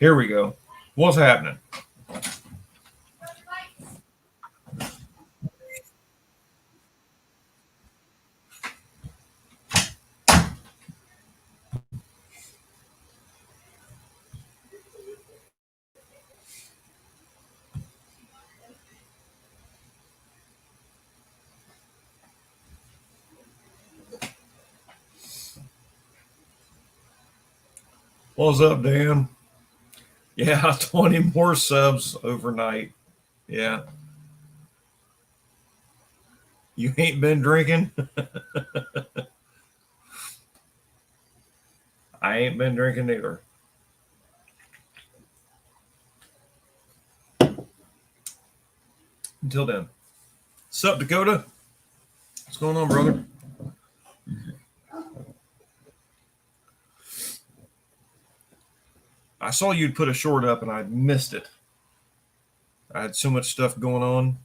Here we go. What's happening? What's up, Dan? Yeah, 20 more subs overnight. Yeah. You ain't been drinking? I ain't been drinking either. Until then. Sup, Dakota? What's going on, brother? I saw you'd put a short up and I missed it. I had so much stuff going on.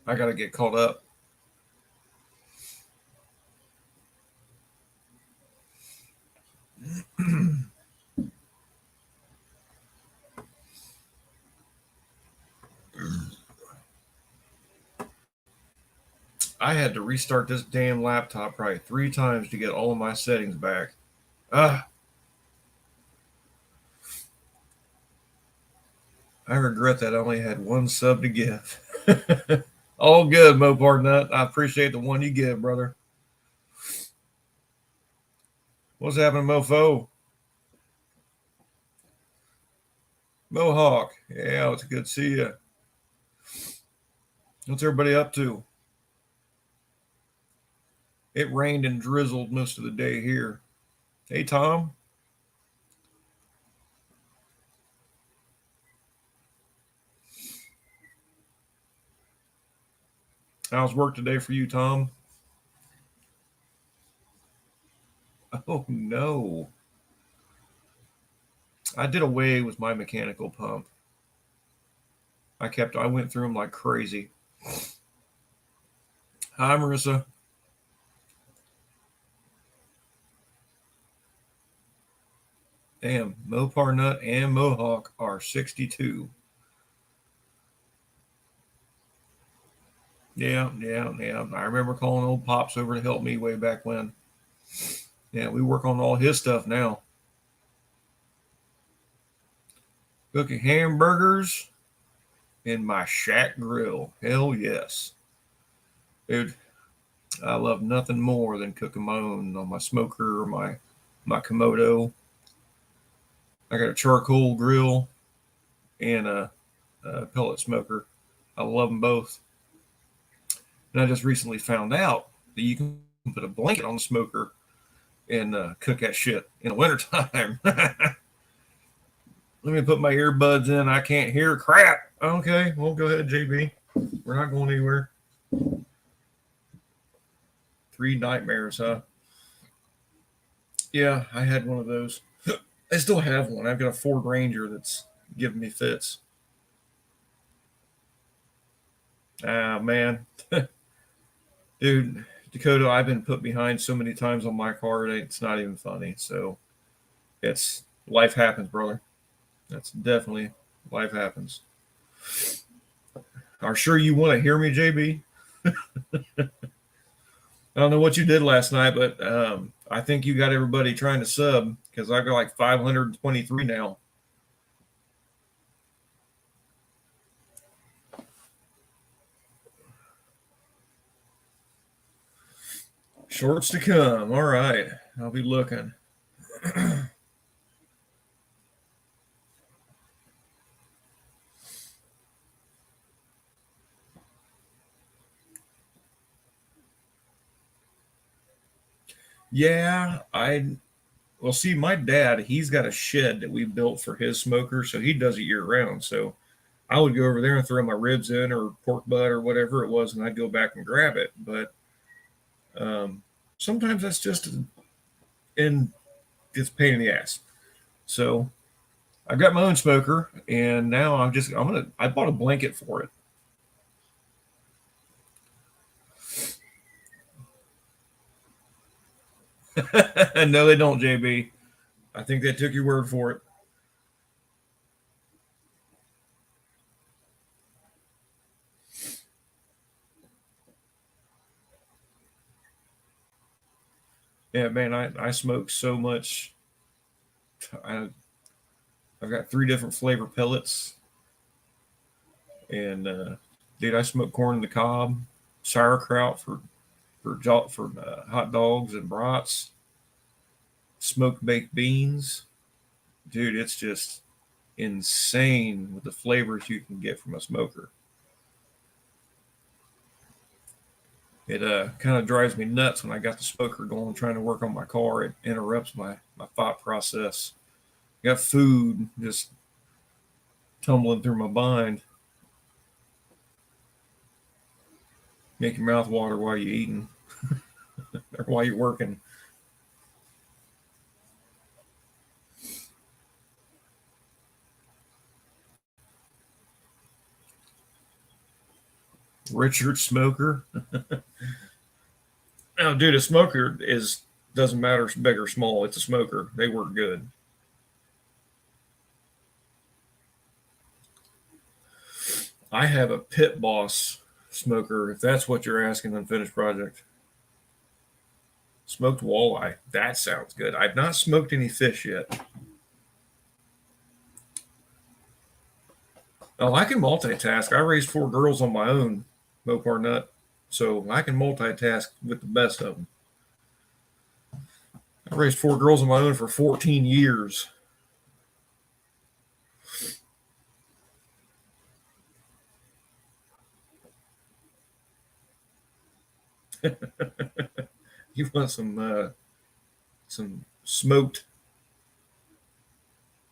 I got to get caught up. I had to restart this damn laptop probably 3 times to get all of my settings back. Ah, I regret that I only had one sub to give. All good, Mopar Nut. I appreciate the one you give, brother. What's happening, Mofo? Mohawk. Yeah, it's good to see you. What's everybody up to? It rained and drizzled most of the day here. Hey, Tom. How's work today for you, Tom? Oh, no. I did away with my mechanical pump. I went through them like crazy. Hi, Marissa. Damn, Mopar Nut and Mohawk are 62. Yeah. I remember calling old Pops over to help me way back when. Yeah, we work on all his stuff now. Cooking hamburgers in my shack grill. Hell yes. Dude, I love nothing more than cooking my own on my smoker or my Komodo. I got a charcoal grill and a pellet smoker. I love them both. And I just recently found out that you can put a blanket on the smoker and cook that shit in the wintertime. Let me put my earbuds in. I can't hear crap. Okay, well, go ahead, JB. We're not going anywhere. 3 nightmares, huh? Yeah, I had one of those. I still have one. I've got a Ford Ranger that's giving me fits. Ah, man. Dude, Dakota, I've been put behind so many times on my car, it's not even funny. So it's life happens, brother. That's definitely life happens. Are sure you want to hear me, JB? I don't know what you did last night, but I think you got everybody trying to sub because I've got like 523 now. Shorts to come. All right. I'll be looking. Yeah, well, see, my dad, he's got a shed that we built for his smoker, so he does it year round. So I would go over there and throw my ribs in or pork butt or whatever it was, and I'd go back and grab it. But sometimes that's just in it's a pain in the ass. So I've got my own smoker, and now I bought a blanket for it. No, they don't, JB. I think they took your word for it. Yeah, man, I smoke so much. I, I've got 3 different flavor pellets, and dude, I smoke corn on the cob, sauerkraut for hot dogs and brats, smoked baked beans. Dude, it's just insane with the flavors you can get from a smoker. It kind of drives me nuts when I got the smoker going, trying to work on my car. It interrupts my thought process. I got food just tumbling through my mind. Make your mouth water while you're eating or while you're working. Richard Smoker. Oh, dude, a smoker is doesn't matter big or small. It's a smoker. They work good. I have a Pit Boss smoker, if that's what you're asking. Unfinished project. Smoked walleye. That sounds good. I've not smoked any fish yet. Oh, I can multitask. I raised 4 girls on my own, Mopar Nut, so I can multitask with the best of them. I raised 4 girls on my own for 14 years. You want some smoked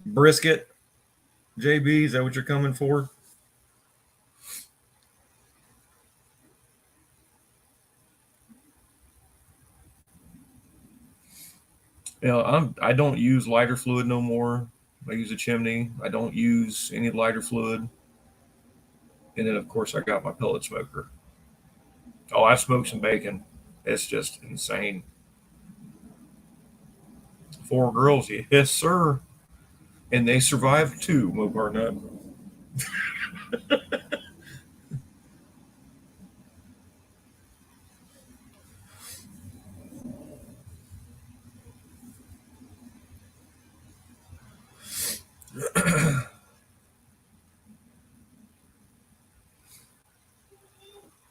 brisket, JB? Is that what you're coming for? I don't use lighter fluid no more. I use a chimney. I don't use any lighter fluid. And then of course I got my pellet smoker. Oh, I smoke some bacon. It's just insane. 4 girls, yes sir, and they survived too. Mopar Nut.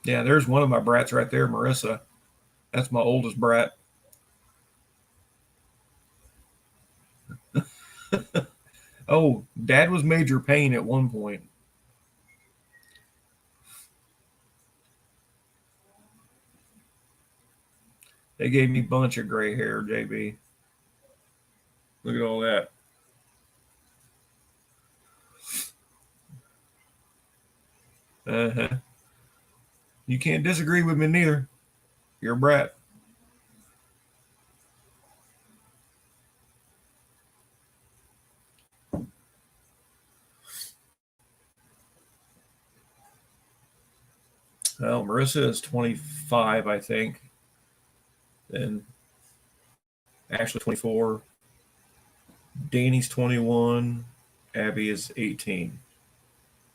Yeah, there's one of my brats right there, Marissa. That's my oldest brat. Oh, Dad was Major Payne at one point. They gave me a bunch of gray hair, JB. Look at all that. Uh-huh. You can't disagree with me neither. You're a brat. Well, Marissa is 25, I think. And Ashley 24. Danny's 21. Abby is 18.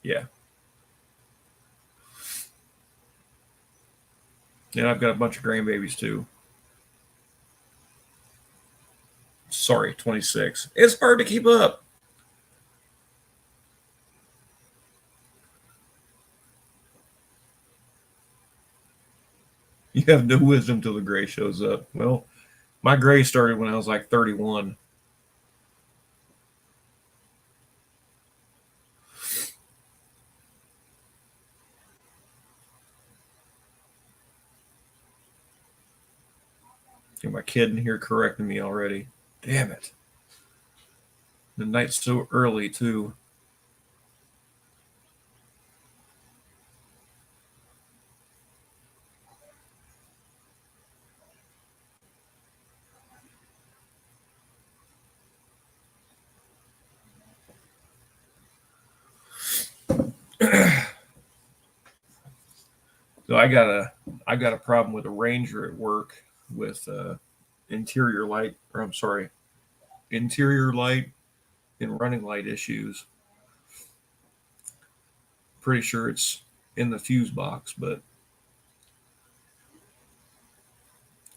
Yeah. And I've got a bunch of grandbabies too. Sorry, 26. It's hard to keep up. You have no wisdom till the gray shows up. Well, my gray started when I was like 31. Got my kid in here correcting me already. Damn it. The night's so early, too. So I got a problem with a Ranger at work with interior light, or I'm sorry, interior light and running light issues. Pretty sure it's in the fuse box, but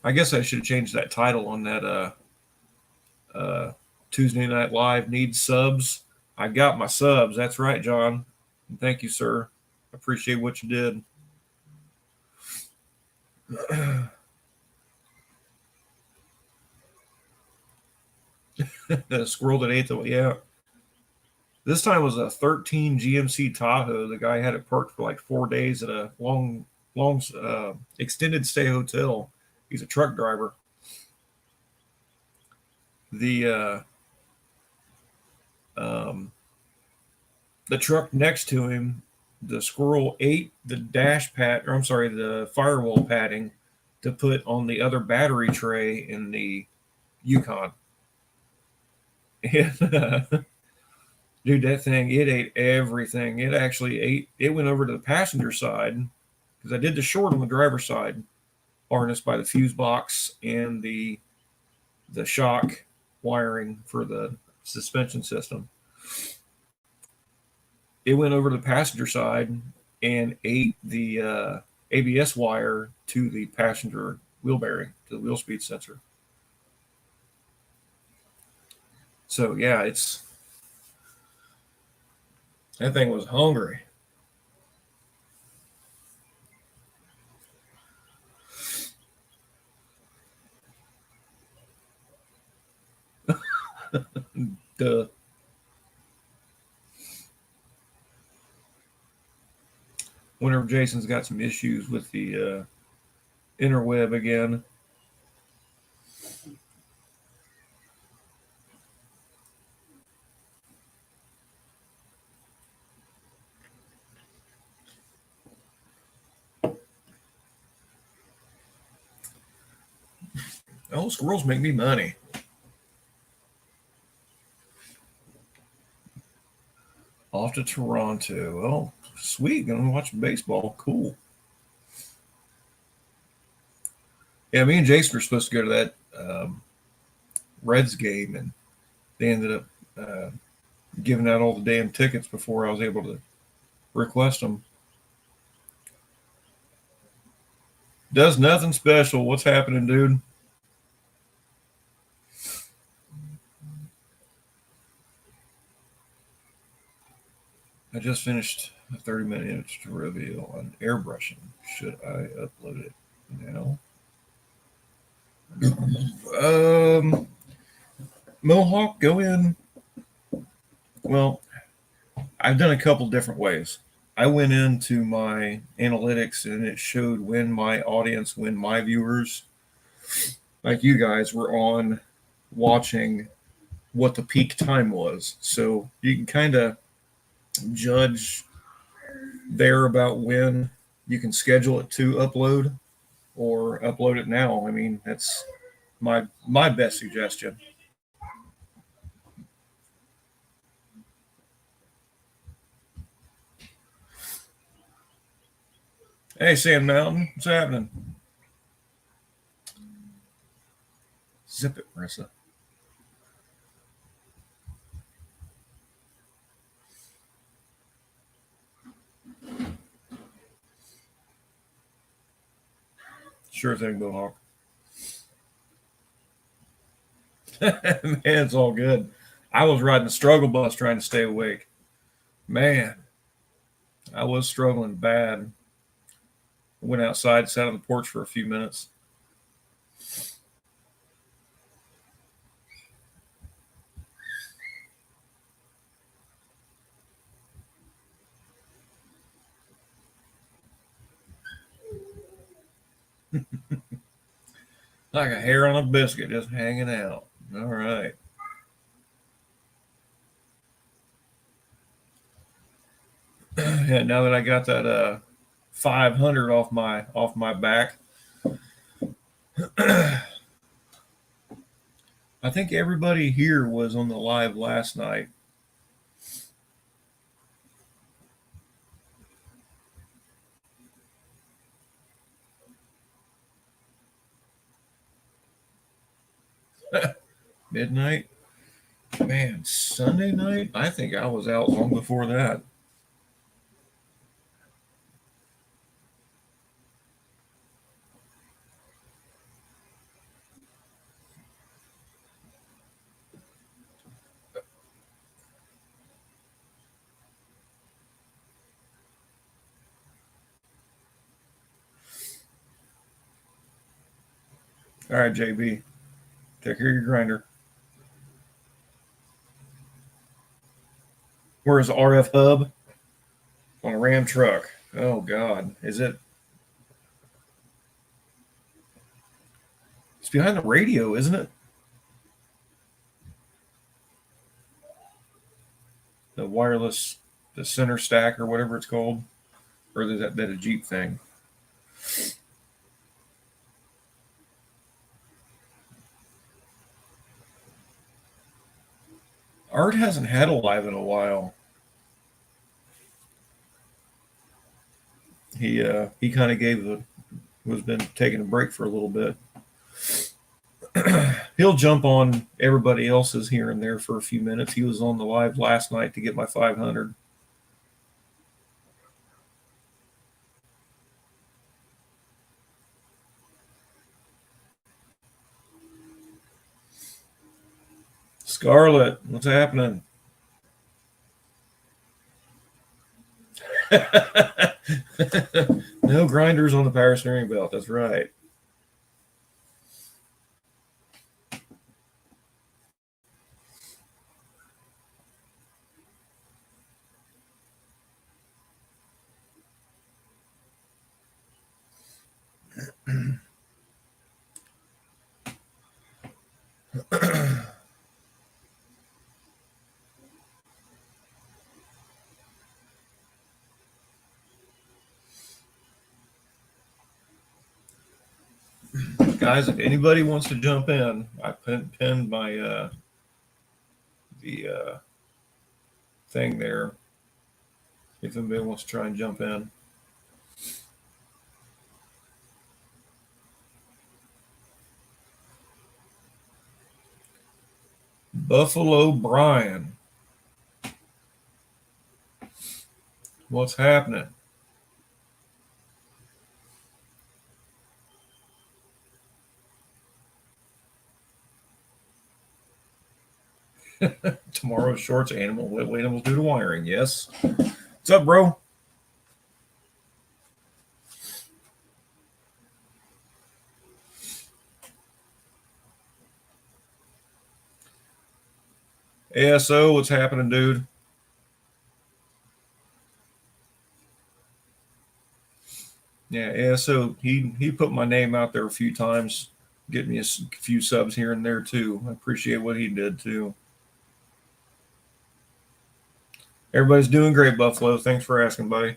I guess I should have changed that title on that Tuesday Night Live needs subs. I got my subs. That's right, John. And thank you, sir. Appreciate what you did. Squirrel that ate the, yeah. This time was a 13 GMC Tahoe. The guy had it parked for like 4 days at a long extended stay hotel. He's a truck driver. The the truck next to him, the squirrel ate the the firewall padding to put on the other battery tray in the Yukon. Dude, that thing, it ate everything. It actually ate, it went over to the passenger side because I did the short on the driver's side, harnessed by the fuse box and the shock wiring for the suspension system. It went over to the passenger side and ate the ABS wire to the passenger wheel bearing, to the wheel speed sensor. So yeah, that thing was hungry. Duh. Whenever Jason's got some issues with the interweb again. Oh, squirrels make me money. Off to Toronto. Oh, sweet. Gonna watch baseball. Cool. Yeah, me and Jason were supposed to go to that Reds game, and they ended up giving out all the damn tickets before I was able to request them. Does nothing special. What's happening, dude? I just finished a 30-minute tutorial on airbrushing. Should I upload it now? Mohawk, go in. Well, I've done a couple different ways. I went into my analytics and it showed when my audience, when my viewers, like you guys, were on watching what the peak time was. So you can kind of judge there about when you can schedule it to upload or upload it now. I mean, that's my best suggestion. Hey, Sand Mountain, what's happening? Zip it, Marissa. Sure thing, Mohawk. Man, it's all good. I was riding the struggle bus trying to stay awake. Man, I was struggling bad. Went outside, sat on the porch for a few minutes. Like a hair on a biscuit, just hanging out. All right. Yeah, now that I got that 500 off my back, I think everybody here was on the live last night. Midnight. Man, Sunday night? I think I was out long before that. All right, JB. Take care of your grinder. Where's the RF hub? On a Ram truck. Oh, God. Is it? It's behind the radio, isn't it? The wireless, the center stack or whatever it's called. Or is that a Jeep thing? Art hasn't had a live in a while. He kind of was been taking a break for a little bit. He'll jump on everybody else's here and there for a few minutes. He was on the live last night to get my 500. Scarlett, what's happening? No grinders on the power steering belt. That's right. Guys, if anybody wants to jump in, I pinned my the thing there. If anybody wants to try and jump in. Buffalo Brian. What's happening? Tomorrow's shorts, animals do the wiring. Yes. What's up, bro? ASO, what's happening, dude? Yeah, ASO, he put my name out there a few times, getting me a few subs here and there too. I appreciate what he did too. Everybody's doing great, Buffalo. Thanks for asking, buddy.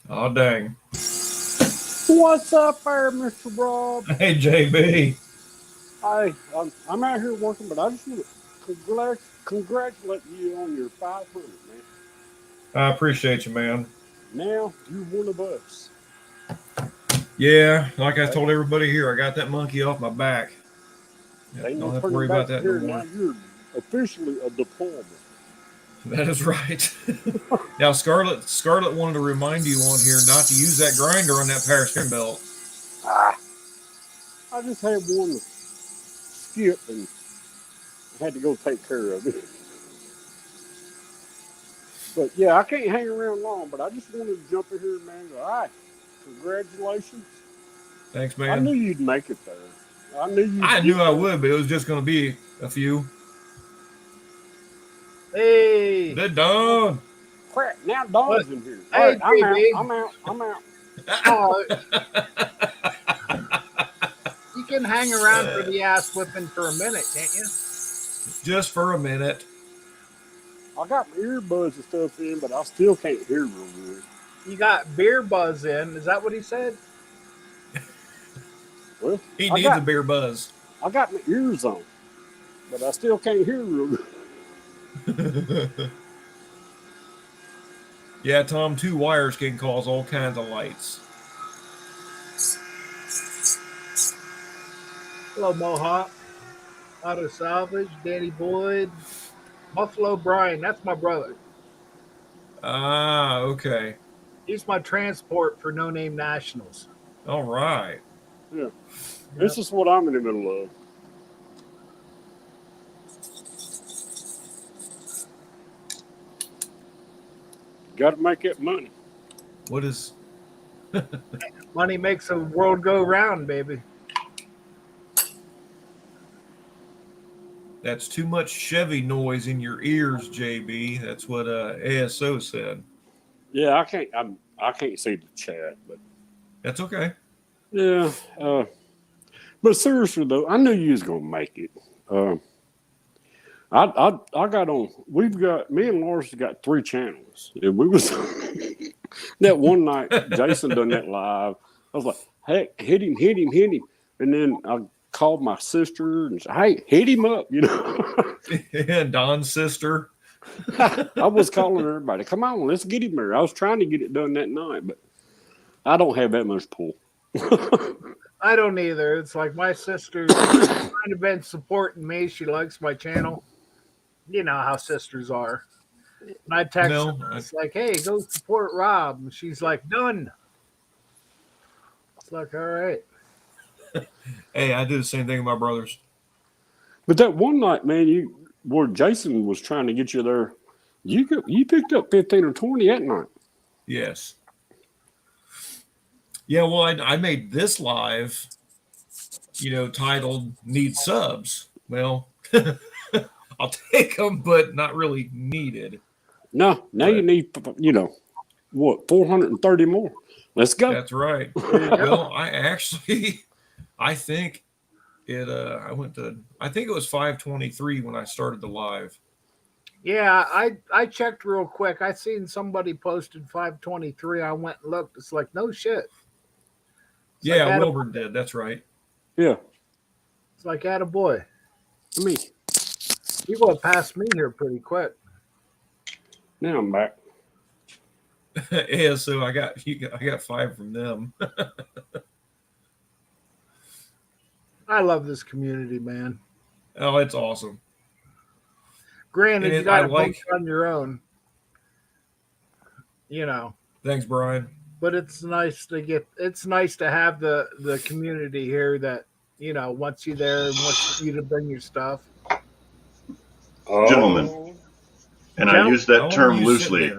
Oh, dang. What's up there, Mr. Rob? Hey, JB. Hey, I'm out here working, but I just want to congratulate you on your 500, man. I appreciate you, man. Now you're one of us. Yeah, like I told everybody here, I got that monkey off my back. Ain't Don't no have to turning worry back about that here. no more. Now you're officially a deployment. That is right. Now, Scarlett wanted to remind you on here not to use that grinder on that power steering belt. I just had one skip and I had to go take care of it. But yeah, I can't hang around long, but I just wanted to jump in here, man. Go, all right, congratulations. Thanks, man. I knew you'd make it there. I knew I would, but it was just going to be a few. Hey, Good Don. Crap, now Don's in here. Hey, All right, JB. I'm out. Oh, you can hang around for the ass whipping for a minute, can't you? Just for a minute. I got my earbuds and stuff in, but I still can't hear real good. You got beer buzz in. Is that what he said? Well, He needs a beer buzz. I got my ears on, but I still can't hear real good. Yeah, Tom, 2 wires can cause all kinds of lights. Hello, Mohawk. Auto Salvage, Danny Boyd, Buffalo Brian. That's my brother. Ah, okay. He's my transport for No Name Nationals. All right. Yeah. This is what I'm in the middle of. Got to make it money. What is? Money makes the world go round, baby. That's too much Chevy noise in your ears, JB. That's what ASO said. Yeah, I can't see the chat, but That's okay. yeah. But seriously though, I knew you was gonna make it. I got on. Me and Lars got 3 channels, and we was that one night. Jason done that live. I was like, "Heck, hit him!" And then I called my sister and said, "Hey, hit him up!" You know. And Don's sister. I was calling everybody. Come on, let's get him there. I was trying to get it done that night, but I don't have that much pull. I don't either. It's like my sister's kind of been supporting me. She likes my channel. You know how sisters are. And I text her. It's like, hey, go support Rob. And she's like, done. It's like, all right. Hey, I do the same thing with my brothers. But that one night, man, where Jason was trying to get you there, you picked up 15 or 20 that night. Yes. Yeah, well, I made this live, titled "Need Subs." Well, I'll take them, but not really needed. No, now you need, 430 more. Let's go. That's right. Well, I think it. I think it was 523 when I started the live. Yeah, I checked real quick. I seen somebody posted 523. I went and looked. It's like, no shit. Yeah, Wilburn did. That's right. Yeah. It's like, attaboy. I mean, you go past me here pretty quick. Now I'm back. Yeah, so I got 5 from them. I love this community, man. Oh, it's awesome. Granted, you got to bunch on your own. Thanks, Brian. But it's nice to have the community here that, wants you there and wants you to bring your stuff. Gentlemen. And I use that term loosely.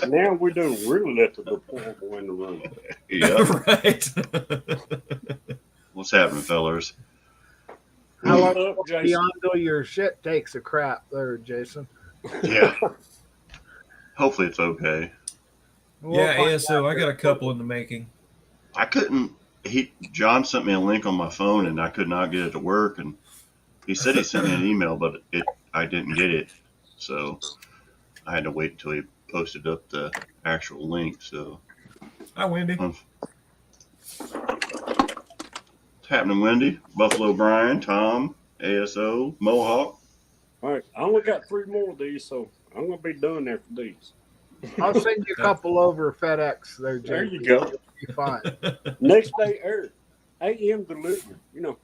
But now we don't really let the poor boy in the room. Yeah. Right. What's happening, fellas? How up, beyond your shit takes a crap there, Jason? Yeah. Hopefully it's okay. ASO, I got a couple in the making. I couldn't. John sent me a link on my phone, and I could not get it to work. And he said he sent me an email, but I didn't get it, so I had to wait until he posted up the actual link. So, hi, Wendy. What's happening, Wendy? Buffalo Brian, Tom, ASO, Mohawk. All right, I only got 3 more of these, so I'm gonna be done after these. I'll send you a couple over FedEx. There you go. You'll be fine. Next day, AM delivery.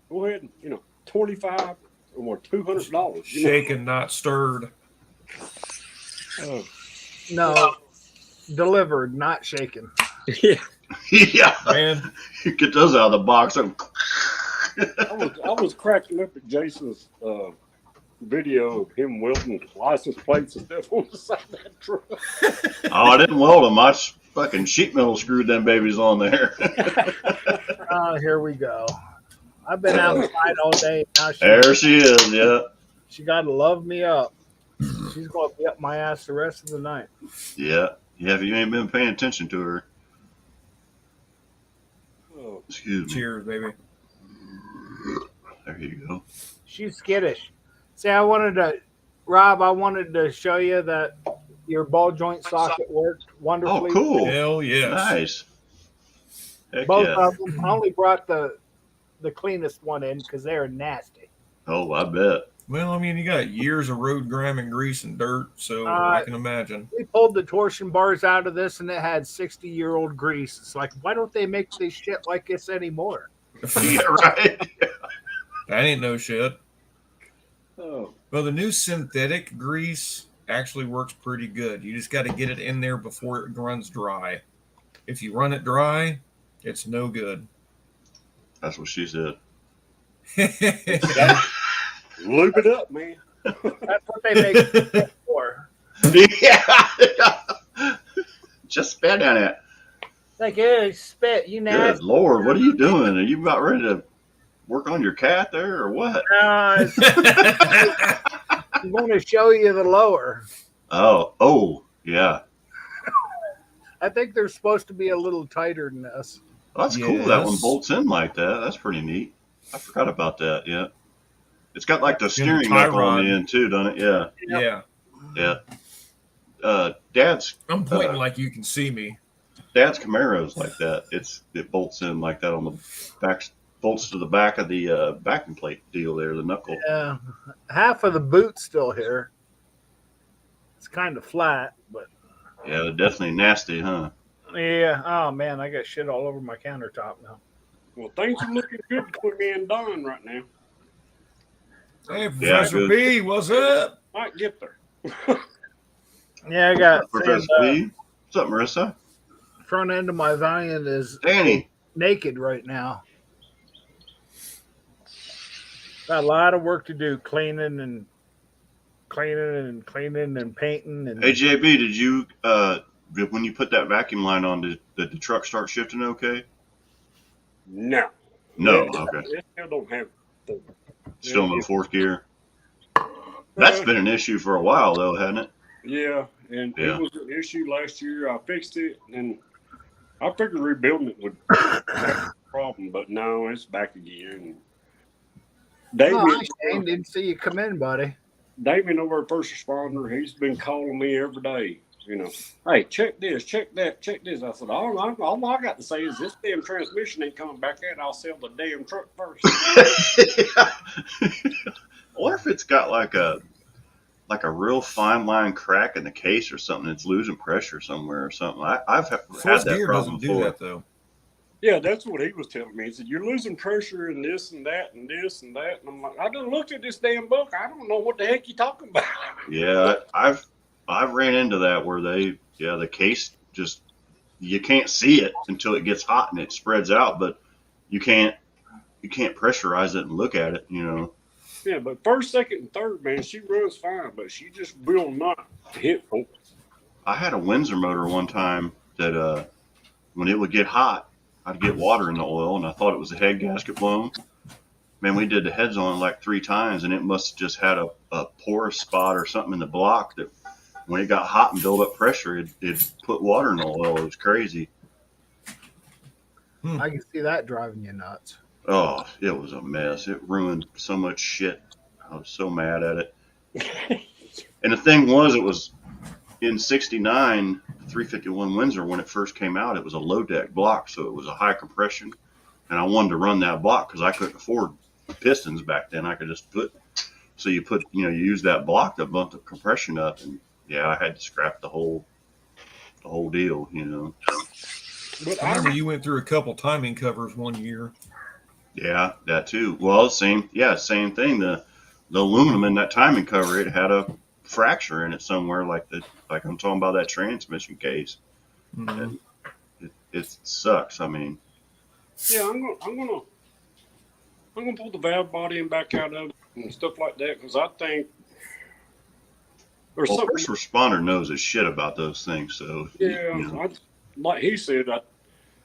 Go ahead and 25 or $200. Shaken, not stirred. No, delivered, not shaken. Yeah, man, you get those out of the box. I was cracking up at Jason's video of him welding license plates and stuff on the side of that truck. Oh, I didn't weld them. I fucking sheet metal screwed them babies on there. Here we go. I've been outside all day. Now there she is. Yeah. She got to love me up. She's going to be up my ass the rest of the night. Yeah. Yeah. If you ain't been paying attention to her. Oh. Excuse me. Cheers, baby. There you go. She's skittish. See, Rob, I wanted to show you that your ball joint socket worked wonderfully. Oh, cool. Hell yes. Nice. Heck Both yeah. of them. I only brought the cleanest one in because they're nasty. Oh, I bet. Well, I mean, you got years of road grime and grease and dirt, so I can imagine. We pulled the torsion bars out of this, and it had 60-year-old grease. It's like, why don't they make this shit like this anymore? Yeah, right. That ain't no shit. Oh. Well, the new synthetic grease actually works pretty good. You just got to get it in there before it runs dry. If you run it dry, it's no good. That's what she said. Lube it up, man. That's what they make it for. Yeah. Just spat down it. Like, hey, spit, you Good nasty. Lord, what are you doing? Are you about ready to work on your cat there or what? I'm going to show you the lower. Oh, yeah. I think they're supposed to be a little tighter than this. Well, that's cool. That one Yes. bolts in like that. That's pretty neat. I forgot about that. Yeah. It's got like the And the steering tie knuckle on rod. the end too, doesn't it? Yeah. Yeah. Yeah. Dad's I'm pointing like you can see me. Camaro's like that. It bolts in like that on the back, bolts to the back of the backing plate deal there, the knuckle. Yeah, half of the boot's still here. It's kind of flat, but Yeah, they're definitely nasty, huh? yeah. Oh man, I got shit all over my countertop now. Well, things are looking good between me and Don right now. Hey, Professor good. B, what's up? Might get there. Yeah, I got Professor B. What's up, Marissa? front end of my Valiant is Danny. naked right now. Got a lot of work to do, cleaning and painting and Hey, JB, did you when you put that vacuum line on, did the truck start shifting okay? No. No, It- okay. It still don't have the. Still in the fourth gear. That's been an issue for a while, though, hasn't it? Yeah, and Yeah. it was an issue last year. I fixed it, and I figured rebuilding it would be a problem, but no, it's back again. oh, I didn't see you come in, buddy. Damien over at First Responder, he's been calling me every day. You know, hey, check this, check that, check this. I said, all I got to say is this damn transmission ain't coming back in. I'll sell the damn truck first. Or if it's got like a real fine line crack in the case or something, it's losing pressure somewhere or something. I've had Fourth that gear problem doesn't do before. that though. Yeah, that's what he was telling me. He said, you're losing pressure and this and that and this and that. And I'm like, I done looked at this damn book. I don't know what the heck you talking about. Yeah, I've ran into that where the case just, you can't see it until it gets hot and it spreads out, but you can't pressurize it and look at it, you know. Yeah, but first, second, and third, man, she runs fine, but she just will not hit. I had a Windsor motor one time that when it would get hot, I'd get water in the oil, and I thought it was the head gasket blown. Man, we did the heads on it like 3 times, and it must have just had a porous spot or something in the block that when it got hot and built up pressure, it put water in the oil. It was crazy. I can see that driving you nuts. Oh, it was a mess. It ruined so much shit. I was so mad at it. And the thing was, it was in 69, 351 Windsor, when it first came out, it was a low deck block, so it was a high compression. And I wanted to run that block because I couldn't afford pistons back then. I could just you use that block to bump the compression up. And yeah, I had to scrap the whole deal, you know. But I remember you went through a couple timing covers one year. Yeah, that too. Well, same thing. The aluminum in that timing cover, it had a fracture in it somewhere, like I'm talking about that transmission case. Mm-hmm. It sucks. I mean, yeah, I'm gonna pull the valve body and back out of it and stuff like that because I think there's something. First Responder knows his shit about those things. So Yeah, you know. like he said,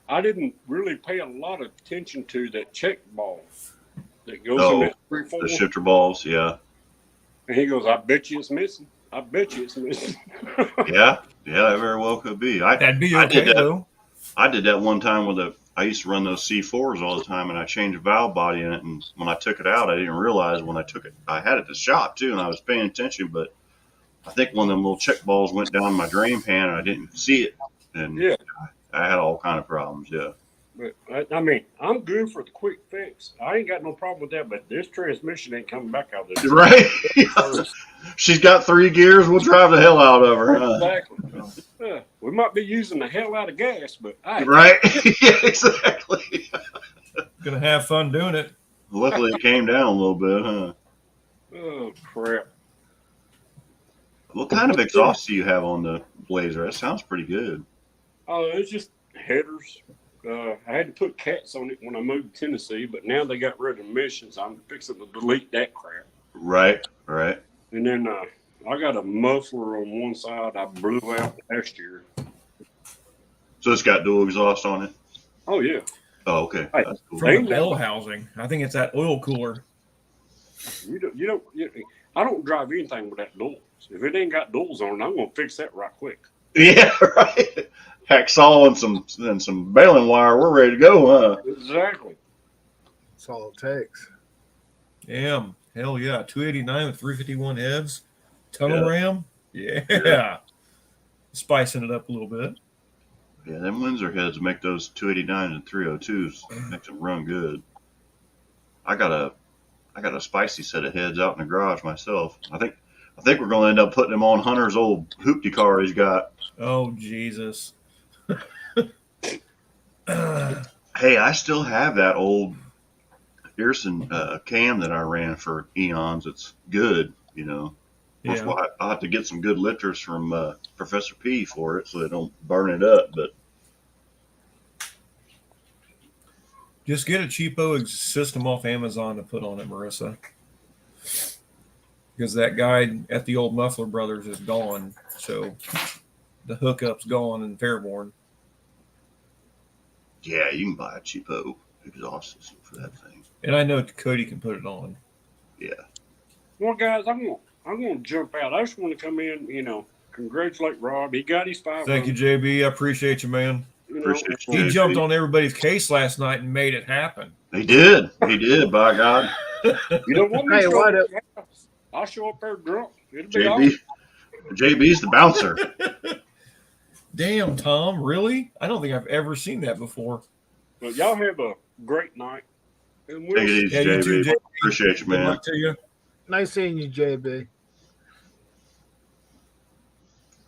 I didn't really pay a lot of attention to that check ball that goes in that 3/4. The shifter balls. Yeah, And he goes, I bet you it's missing. I bet you it's missing. yeah, that very well could be. That'd be I did okay that. though. I did that one time I used to run those C4s all the time, and I changed the valve body in it. And when I took it out, I didn't realize when I took it, I had it at the shop too, and I was paying attention, but I think one of them little check balls went down my drain pan, and I didn't see it, and Yeah. I had all kind of problems. Yeah, But I mean, I'm good for the quick fix. I ain't got no problem with that, but this transmission ain't coming back out of this. right. She's got 3 gears. We'll drive the hell out of her. Huh? Exactly. We might be using the hell out of gas, but Right? Yeah, exactly. Gonna have fun doing it. Luckily, it came down a little bit, huh? Oh crap! What kind of exhaust do you have on the Blazer? That sounds pretty good. Oh, it's just headers. I had to put cats on it when I moved to Tennessee, but now they got rid of emissions. I'm fixing to delete that crap. Right. And then I got a muffler on one side I blew out last year. So it's got dual exhaust on it. Oh yeah. Oh, okay. Hey, That's cool. From the Ain't that bell much. housing. I think it's that oil cooler. I don't drive anything without duals. If it ain't got duals on it, I'm gonna fix that right quick. Yeah, right. Hacksaw and some baling wire. We're ready to go, huh? Exactly. That's all it takes. Yeah. Hell yeah. 289 with 351 heads. Tunnel Yeah. ram. Yeah. Yeah. Spicing it up a little bit. Yeah, them Windsor heads make those 289s and 302s. Makes them run good. I got a spicy set of heads out in the garage myself. I think we're gonna end up putting them on Hunter's old hoopty car he's got. Oh, Jesus. Hey, I still have that old Pearson cam that I ran for eons. It's good, you know. Of Yeah. course, I'll have to get some good lifters from Professor P for it so they don't burn it up. But Just get a cheapo system off Amazon to put on it, Marissa. Because that guy at the old Muffler Brothers is gone. So the hookup's gone in Fairborn. yeah, you can buy a cheapo exhaust system for that thing. And I know Cody can put it on. Yeah. Well, guys, I'm gonna jump out. I just want to come in, congratulate Rob. He got his 500. Thank you, JB. I appreciate you, man. Appreciate you, He JB. jumped on everybody's case last night and made it happen. He did. He did, by God. You know what? Hey, what I'll show up there drunk. It'll be all right. JB's the bouncer. Damn, Tom, really? I don't think I've ever seen that before. But y'all have a great night. And we'll Take it easy, Yeah, you too, JB. JB. Appreciate you, Good man. luck to you. Nice seeing you, JB.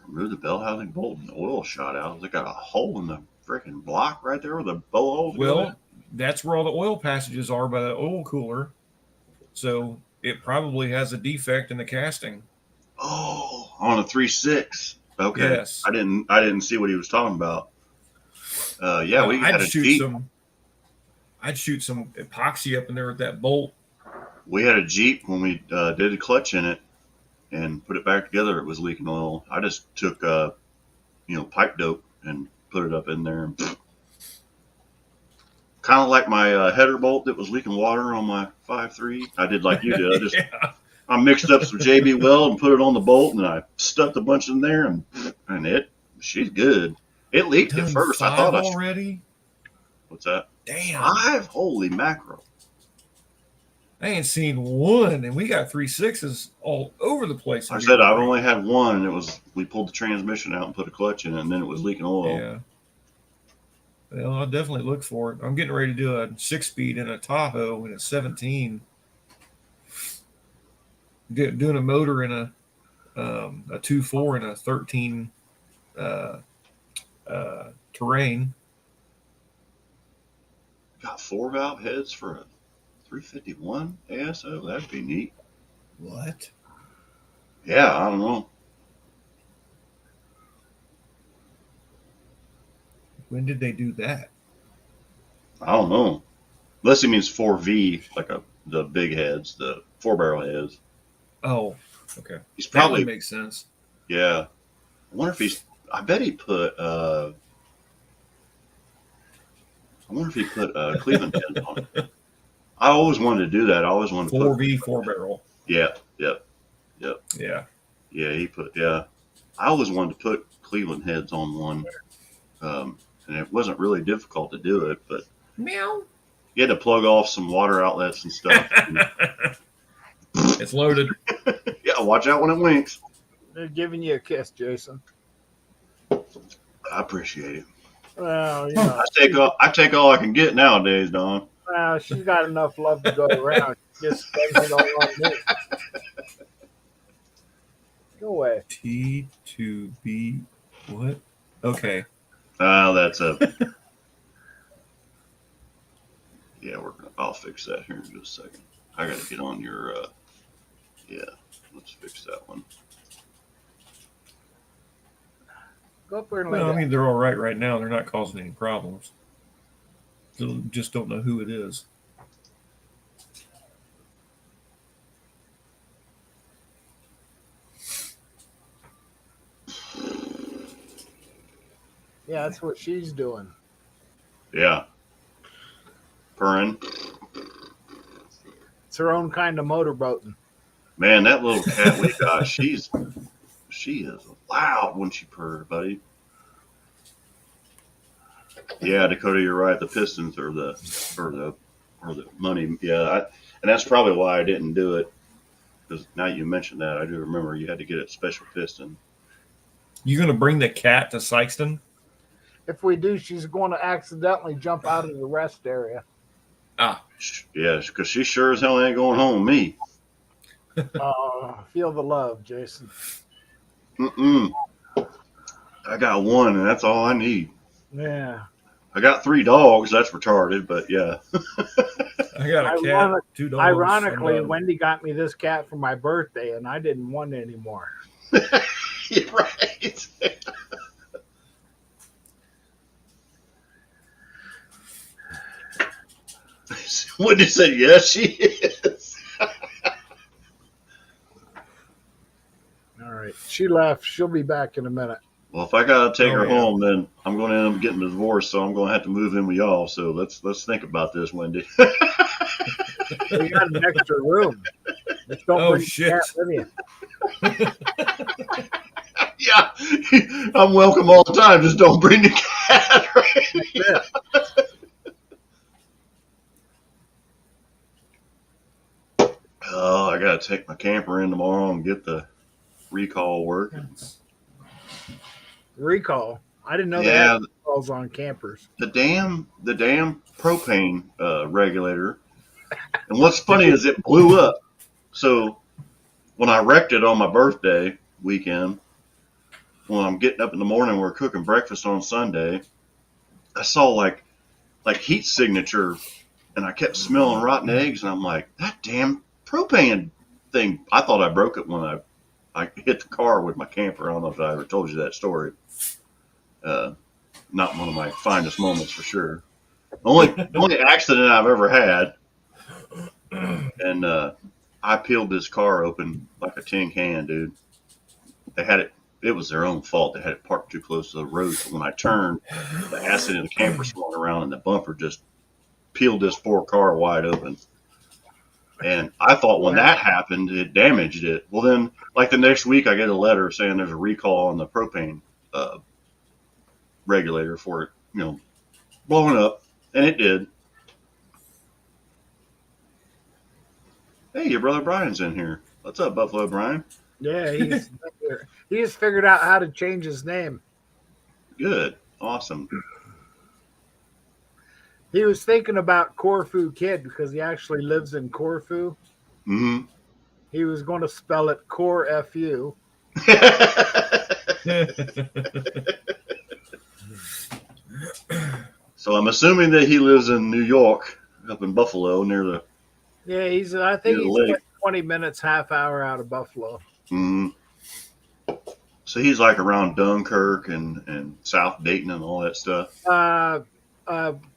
Remove the bell housing bolt and the oil shot out. They got a hole in the freaking block right there where the bowl holes go in. Well, that's where all the oil passages are by the oil cooler. So it probably has a defect in the casting. Oh, on a 3.6. Okay. Yes. I didn't see what he was talking about. Yeah, we had I'd a shoot Jeep. I'd shoot some epoxy up in there with that bolt. We had a Jeep when we did a clutch in it and put it back together. It was leaking oil. I just took pipe dope and put it up in there. Kind of like my header bolt that was leaking water on my 5.3. I did like you did. Yeah. I mixed up some JB Weld and put it on the bolt, and I stuffed a bunch in there, and she's good. It leaked at Done first. I 5 thought already. what's that? Damn, 5? Holy mackerel! I ain't seen one, and we got 3.6s all over the place. I said I've only had one, and we pulled the transmission out and put a clutch in it, and then it was leaking oil. Yeah. Well, I'll definitely look for it. I'm getting ready to do a 6-speed in a Tahoe in a 17. Doing a motor in a 2.4 in a 13 terrain. Got 4-valve heads for a 351 ASO. That'd be neat. What? Yeah, I don't know. When did they do that? I don't know. Unless he means 4V, like the big heads, the 4-barrel heads. Oh, okay. He's That probably would make sense. yeah. I wonder if I bet he put. I wonder if he put Cleveland heads on it. I always wanted to do that. I always wanted to 4V 4-barrel. Yep. Yeah. Yeah, he put. Yeah, I always wanted to put Cleveland heads on one, and it wasn't really difficult to do it, but Meow. you had to plug off some water outlets and stuff. It's loaded. Yeah, watch out when it winks. They're giving you a kiss, Jason. I appreciate it. Well, I take all I can get nowadays, Don. well, she's got enough love to go around. She just spends it all on me. Go away. T2B. What? Okay. That's a. Yeah, I'll fix that here in just a second. I got to get on your. Yeah, let's fix that one. Go up there and lay Well, I down. mean, they're all right now. They're not causing any problems. Just don't know who it is. Yeah, that's what she's doing. Yeah. Purring. It's her own kind of motorboating. Man, that little cat we got, she is loud when she purrs, buddy. Yeah, Dakota, you're right. The Pistons are the money. Yeah, and that's probably why I didn't do it. Because now you mentioned that, I do remember you had to get a special piston. You gonna bring the cat to Sykeston? If we do, she's going to accidentally jump out of the rest area. Ah, Yeah, because she sure as hell ain't going home with me. Feel the love, Jason. Mm-mm. I got one, and that's all I need. Yeah. I got 3 dogs. That's retarded, but yeah. I got a cat, 2 dogs. Ironically, and, Wendy got me this cat for my birthday, and I didn't want it anymore. You're right. Wendy said, yes, she is. All right. She left. She'll be back in a minute. Well, if I gotta take Oh, her yeah. home, then I'm going to end up getting a divorce. So I'm going to have to move in with y'all. So let's think about this, Wendy. We got an extra room. Just don't Oh, bring shit. the cat with you. Yeah, I'm welcome all the time. Just don't bring the cat. Right? Yeah. Oh, I gotta take my camper in tomorrow and get the recall working. Recall. I didn't know they Yeah, had recalls on campers. the damn propane regulator. And what's funny is it blew up. So when I wrecked it on my birthday weekend, when I'm getting up in the morning, we're cooking breakfast on Sunday. I saw like heat signature, and I kept smelling rotten eggs, and I'm like, that damn propane thing. I thought I broke it when I hit the car with my camper. I don't know if I ever told you that story. Not one of my finest moments for sure. The only accident I've ever had. And I peeled this car open like a tin can, dude. They had it. It was their own fault. They had it parked too close to the road. So when I turned, the acid in the camper swung around, and the bumper just peeled this 4-car wide open. And I thought when that happened, it damaged it. Well, then, like the next week, I get a letter saying there's a recall on the propane regulator for it, blowing up, and it did. Hey, your brother Brian's in here. What's up, Buffalo Brian? Yeah, he's figured out how to change his name. Good. Awesome. He was thinking about Corfu Kid because he actually lives in Corfu. Mm-hmm. He was going to spell it Core Fu. So I'm assuming that he lives in New York, up in Buffalo, near the. Yeah, I think Near the he's lake. like 20 minutes, half hour out of Buffalo. Mm-hmm. So he's like around Dunkirk and South Dayton and all that stuff.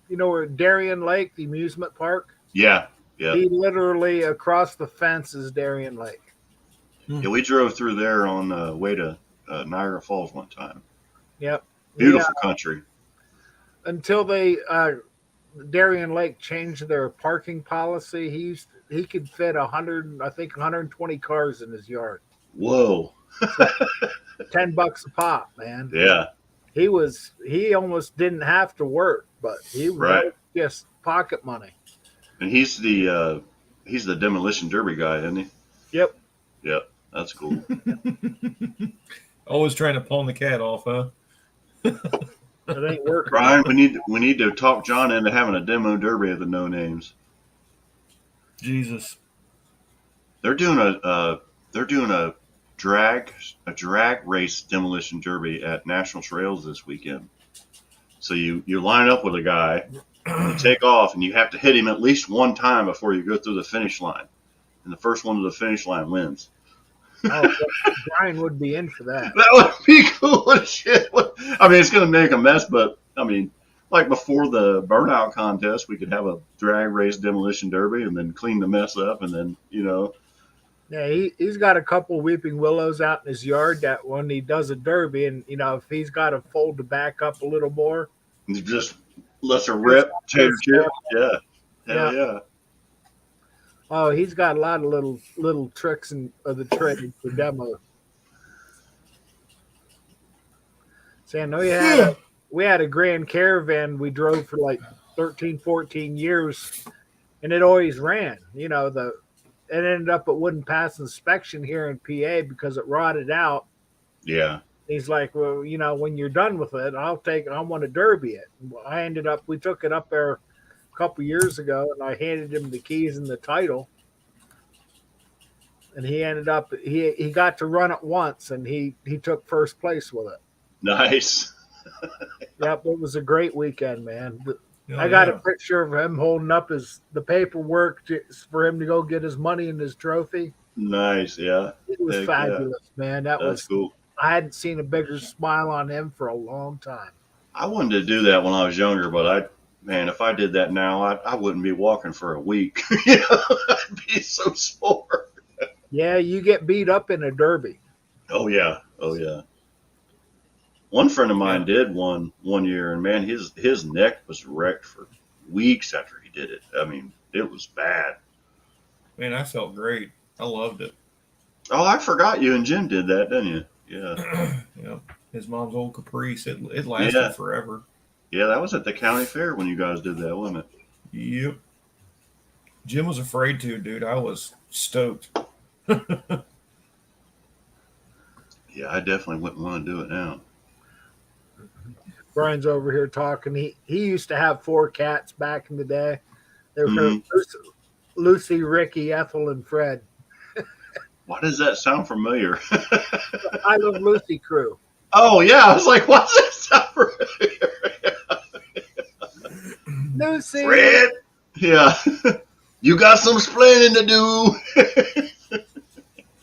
You know where Darien Lake, the amusement park? Yeah. Yeah. He literally across the fence is Darien Lake. Yeah, we drove through there on the way to Niagara Falls one time. Yep. Beautiful country. Until they Darien Lake changed their parking policy, he could fit 120 cars in his yard. Whoa. $10 a pop, man. Yeah. He almost didn't have to work, but he was Right. just pocket money. And he's the demolition derby guy, isn't he? Yep. Yep. That's cool. Always trying to pawn the cat off, huh? It ain't working. Brian, we need to talk John into having a demo derby of the no names. Jesus. They're doing a drag race demolition derby at National Trails this weekend. So you line up with a guy, and you take off, and you have to hit him at least one time before you go through the finish line, and the first one to the finish line wins. Oh, Brian would be in for that. That would be cool as shit. I mean, it's going to make a mess, but I mean, like before the burnout contest, we could have a drag race demolition derby and then clean the mess up, and then Yeah, he's got a couple weeping willows out in his yard that when he does a derby, and if he's got to fold the back up a little more, You just let her just, rip, tater chip. Yeah. yeah. Hell yeah. Oh, he's got a lot of little tricks of the trade for demo. See, I know we had a Grand Caravan we drove for like 13, 14 years, and it always ran. It ended up it wouldn't pass inspection here in PA because it rotted out. Yeah. He's like, well, when you're done with it, I want to derby it. We took it up there a couple years ago, and I handed him the keys and the title. And he ended up, he got to run it once, and he took first place with it. Nice. Yep, it was a great weekend, man. Oh, I got yeah. a picture of him holding up the paperwork for him to go get his money and his trophy. Nice. Yeah. It was Heck fabulous, man. That's cool. I hadn't seen a bigger smile on him for a long time. I wanted to do that when I was younger, but if I did that now, I wouldn't be walking for a week. I'd be so sore. Yeah, you get beat up in a derby. Oh yeah. Oh yeah. One friend of mine did one year, and man, his neck was wrecked for weeks after he did it. I mean, it was bad. Man, I felt great. I loved it. Oh, I forgot you and Jim did that, didn't you? Yeah. Yeah. His mom's old Caprice. It lasted forever. Yeah, that was at the county fair when you guys did that, wasn't it? Yep. Jim was afraid to, dude. I was stoked. Yeah, I definitely wouldn't want to do it now. Brian's over here talking. He used to have 4 cats back in the day. They were Mhm. Lucy, Ricky, Ethel, and Fred. Why does that sound familiar? I Love Lucy crew. Oh yeah, I was like, why does that sound familiar? Lucy. Fred. Yeah. You got some explaining to do.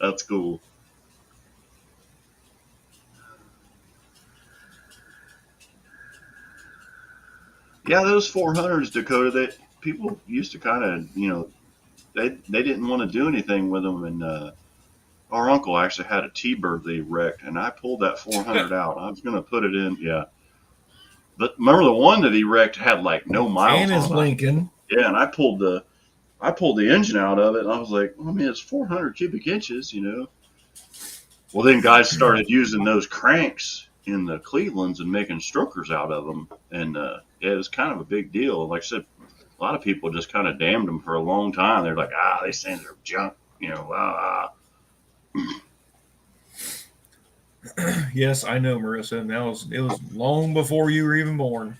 That's cool. Yeah, those 400s, Dakota, that people used to kind of, they didn't want to do anything with them. And our uncle actually had a T-Bird that he wrecked, and I pulled that 400 out. I was going to put it in, yeah. But remember the one that he wrecked had like no miles And his on it. Lincoln. Yeah, and I pulled the engine out of it, and I was like, I mean, it's 400 cubic inches, Well, then guys started using those cranks in the Clevelands and making strokers out of them, and it was kind of a big deal. Like I said, a lot of people just kind of damned them for a long time. They're like, they say they're junk, Yes, I know, Marissa. And it was long before you were even born.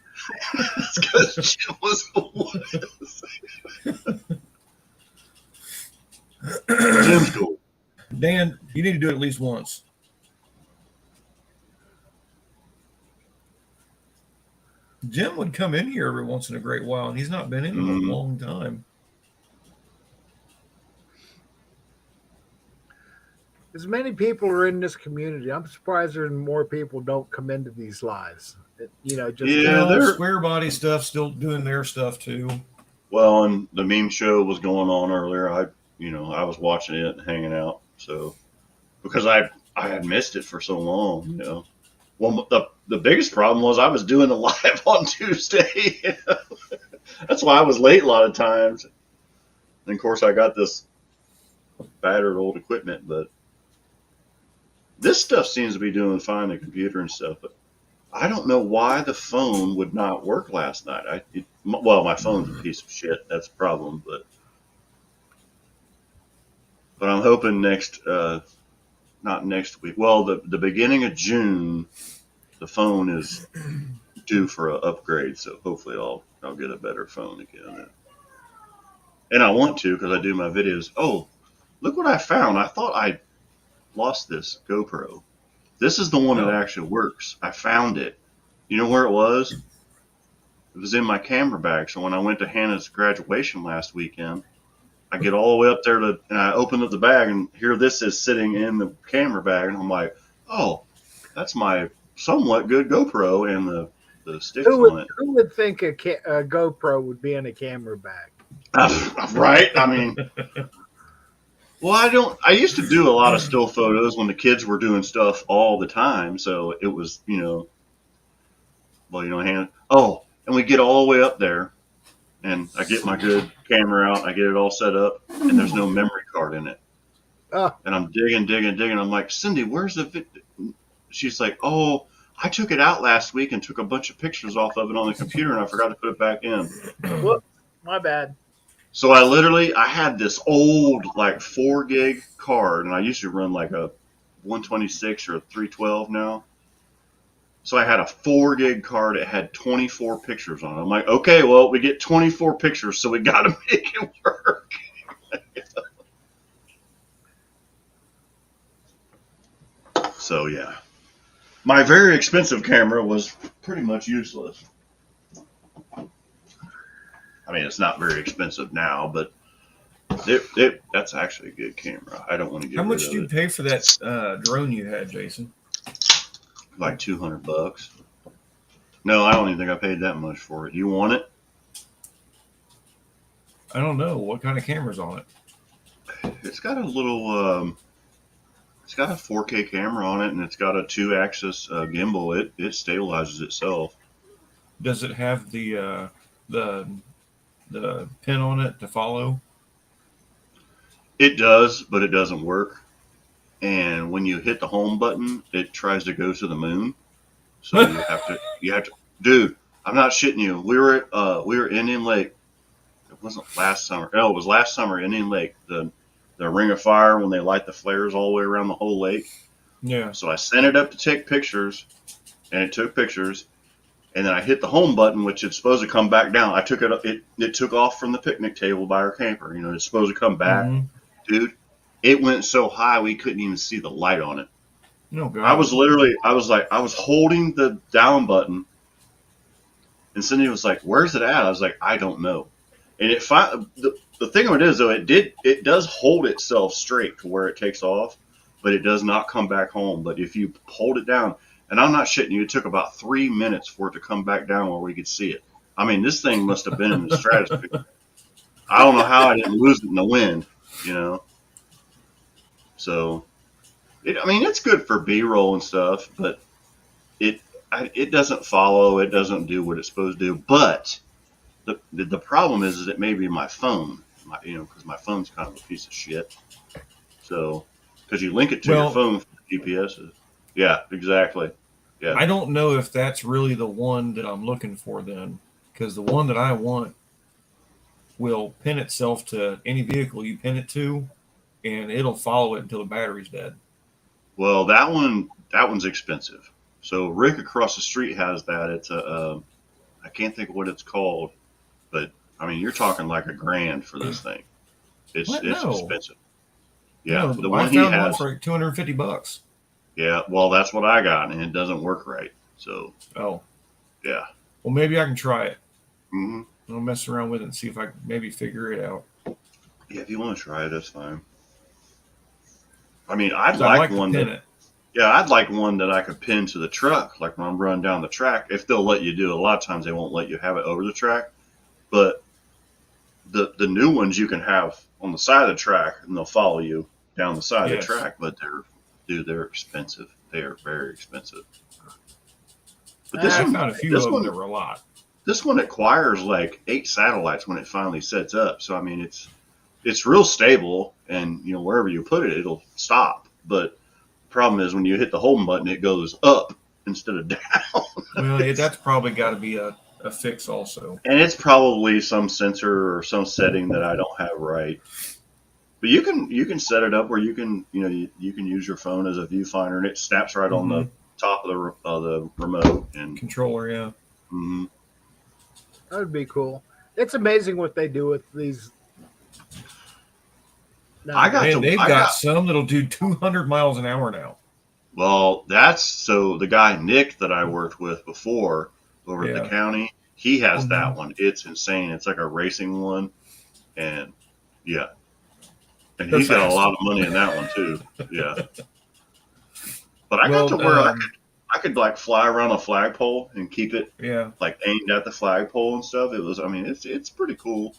It's because Jim was Jim's cool. Dan, you need to do it at least once. Jim would come in here every once in a great while, and he's not been in a long time. As many people are in this community, I'm surprised there more people don't come into these lives. Their square body stuff still doing their stuff too. Well, and the meme show was going on earlier. I was watching it and hanging out. So, because I had missed it for so long, Well, the biggest problem was I was doing the live on Tuesday. That's why I was late a lot of times. And of course, I got this battered old equipment, but this stuff seems to be doing fine, the computer and stuff. But I don't know why the phone would not work last night. My phone's a piece of shit. That's a problem, but I'm hoping not next week. Well, the beginning of June, the phone is due for an upgrade. So hopefully I'll get a better phone again. And I want to, because I do my videos. Oh, look what I found. I thought I lost this GoPro. This is the one that actually works. I found it. You know where it was? It was in my camera bag. So when I went to Hannah's graduation last weekend, I get all the way up there and I open up the bag, and here this is sitting in the camera bag, and I'm like, oh, that's my somewhat good GoPro and the sticks on it. Who would think a GoPro would be in a camera bag? Right? I mean, Well, I used to do a lot of still photos when the kids were doing stuff all the time. So it was, and we get all the way up there and I get my good camera out. I get it all set up and there's no memory card in it. Oh. And I'm digging. I'm like, Cindy, where's the She's like, oh, I took it out last week and took a bunch of pictures off of it on the computer and I forgot to put it back in. Whoops, my bad. So I had this old like 4 gig card, and I used to run like a 126 or a 312 now. So I had a 4 gig card. It had 24 pictures on it. I'm like, okay, well, we get 24 pictures, so we got to make it work. So yeah, my very expensive camera was pretty much useless. I mean, it's not very expensive now, but that's actually a good camera. I don't want to get How rid much of did you it. pay for that drone you had, Jason? Like $200. No, I don't even think I paid that much for it. You want it? I don't know. What kind of camera's on it? It's got a little. It's got a 4K camera on it, and it's got a 2-axis gimbal. It stabilizes itself. Does it have the pin on it to follow? It does, but it doesn't work. And when you hit the home button, it tries to go to the moon. So you have to, dude. I'm not shitting you. We were in Indian Lake. It wasn't last summer. No, it was last summer. Indian Lake. The Ring of Fire when they light the flares all the way around the whole lake. Yeah. So I sent it up to take pictures, and it took pictures. And then I hit the home button, which it's supposed to come back down. I took it. It took off from the picnic table by our camper. It's supposed to come back. Mhm. Dude, it went so high we couldn't even see the light on it. No, God. I was holding the down button, and Cindy was like, "Where's it at?" I was like, "I don't know." And the thing of it is though, it does hold itself straight to where it takes off, but it does not come back home. But if you hold it down, and I'm not shitting you, it took about 3 minutes for it to come back down where we could see it. I mean, this thing must have been in the stratosphere. I don't know how I didn't lose it in the wind. So, it's good for B-roll and stuff, but it doesn't follow. It doesn't do what it's supposed to do. But the problem is it may be my phone, because my phone's kind of a piece of shit. So, because you link it to your phone for GPSs. Yeah, exactly. Yeah. I don't know if that's really the one that I'm looking for then, because the one that I want will pin itself to any vehicle you pin it to, and it'll follow it until the battery's dead. Well, that one's expensive. So Rick across the street has that. It's I can't think of what it's called, but I mean, you're talking like $1,000 for this thing. It's No. expensive. Yeah, No, the I one he found one has. for like $250. Yeah, well, that's what I got, and it doesn't work right. So Oh, yeah. well, maybe I can try it. hmm I'll mess around with it and see if I can maybe figure it out. Yeah, if you want to try it, that's fine. I mean, I'd 'Cause like I'd like one to pin that. it. Yeah, I'd like one that I could pin to the truck, like when I'm running down the track. If they'll let you do it, a lot of times they won't let you have it over the track. But the new ones you can have on the side of the track, and they'll follow you down the side Yes. of the track. But they're expensive. They are very expensive. But this I one, found a few this of them one, that were a lot. this one acquires like 8 satellites when it finally sets up. So I mean, it's real stable, and wherever you put it, it'll stop. But the problem is when you hit the home button, it goes up instead of down. Well, that's probably got to be a fix also. And it's probably some sensor or some setting that I don't have right. But you can set it up where you can you can use your phone as a viewfinder, and it snaps right on the top of the remote. And Controller, yeah. mhm. That would be cool. It's amazing what they do with these. They've got some that'll do 200 miles an hour now. Well, so the guy Nick that I worked with before over at the county, he has that one. It's insane. It's like a racing one, and yeah, and he's got a lot of money in that one too. Yeah, but I got to where I could like fly around a flagpole and keep it like aimed at the flagpole and stuff. It was, I mean, it's pretty cool.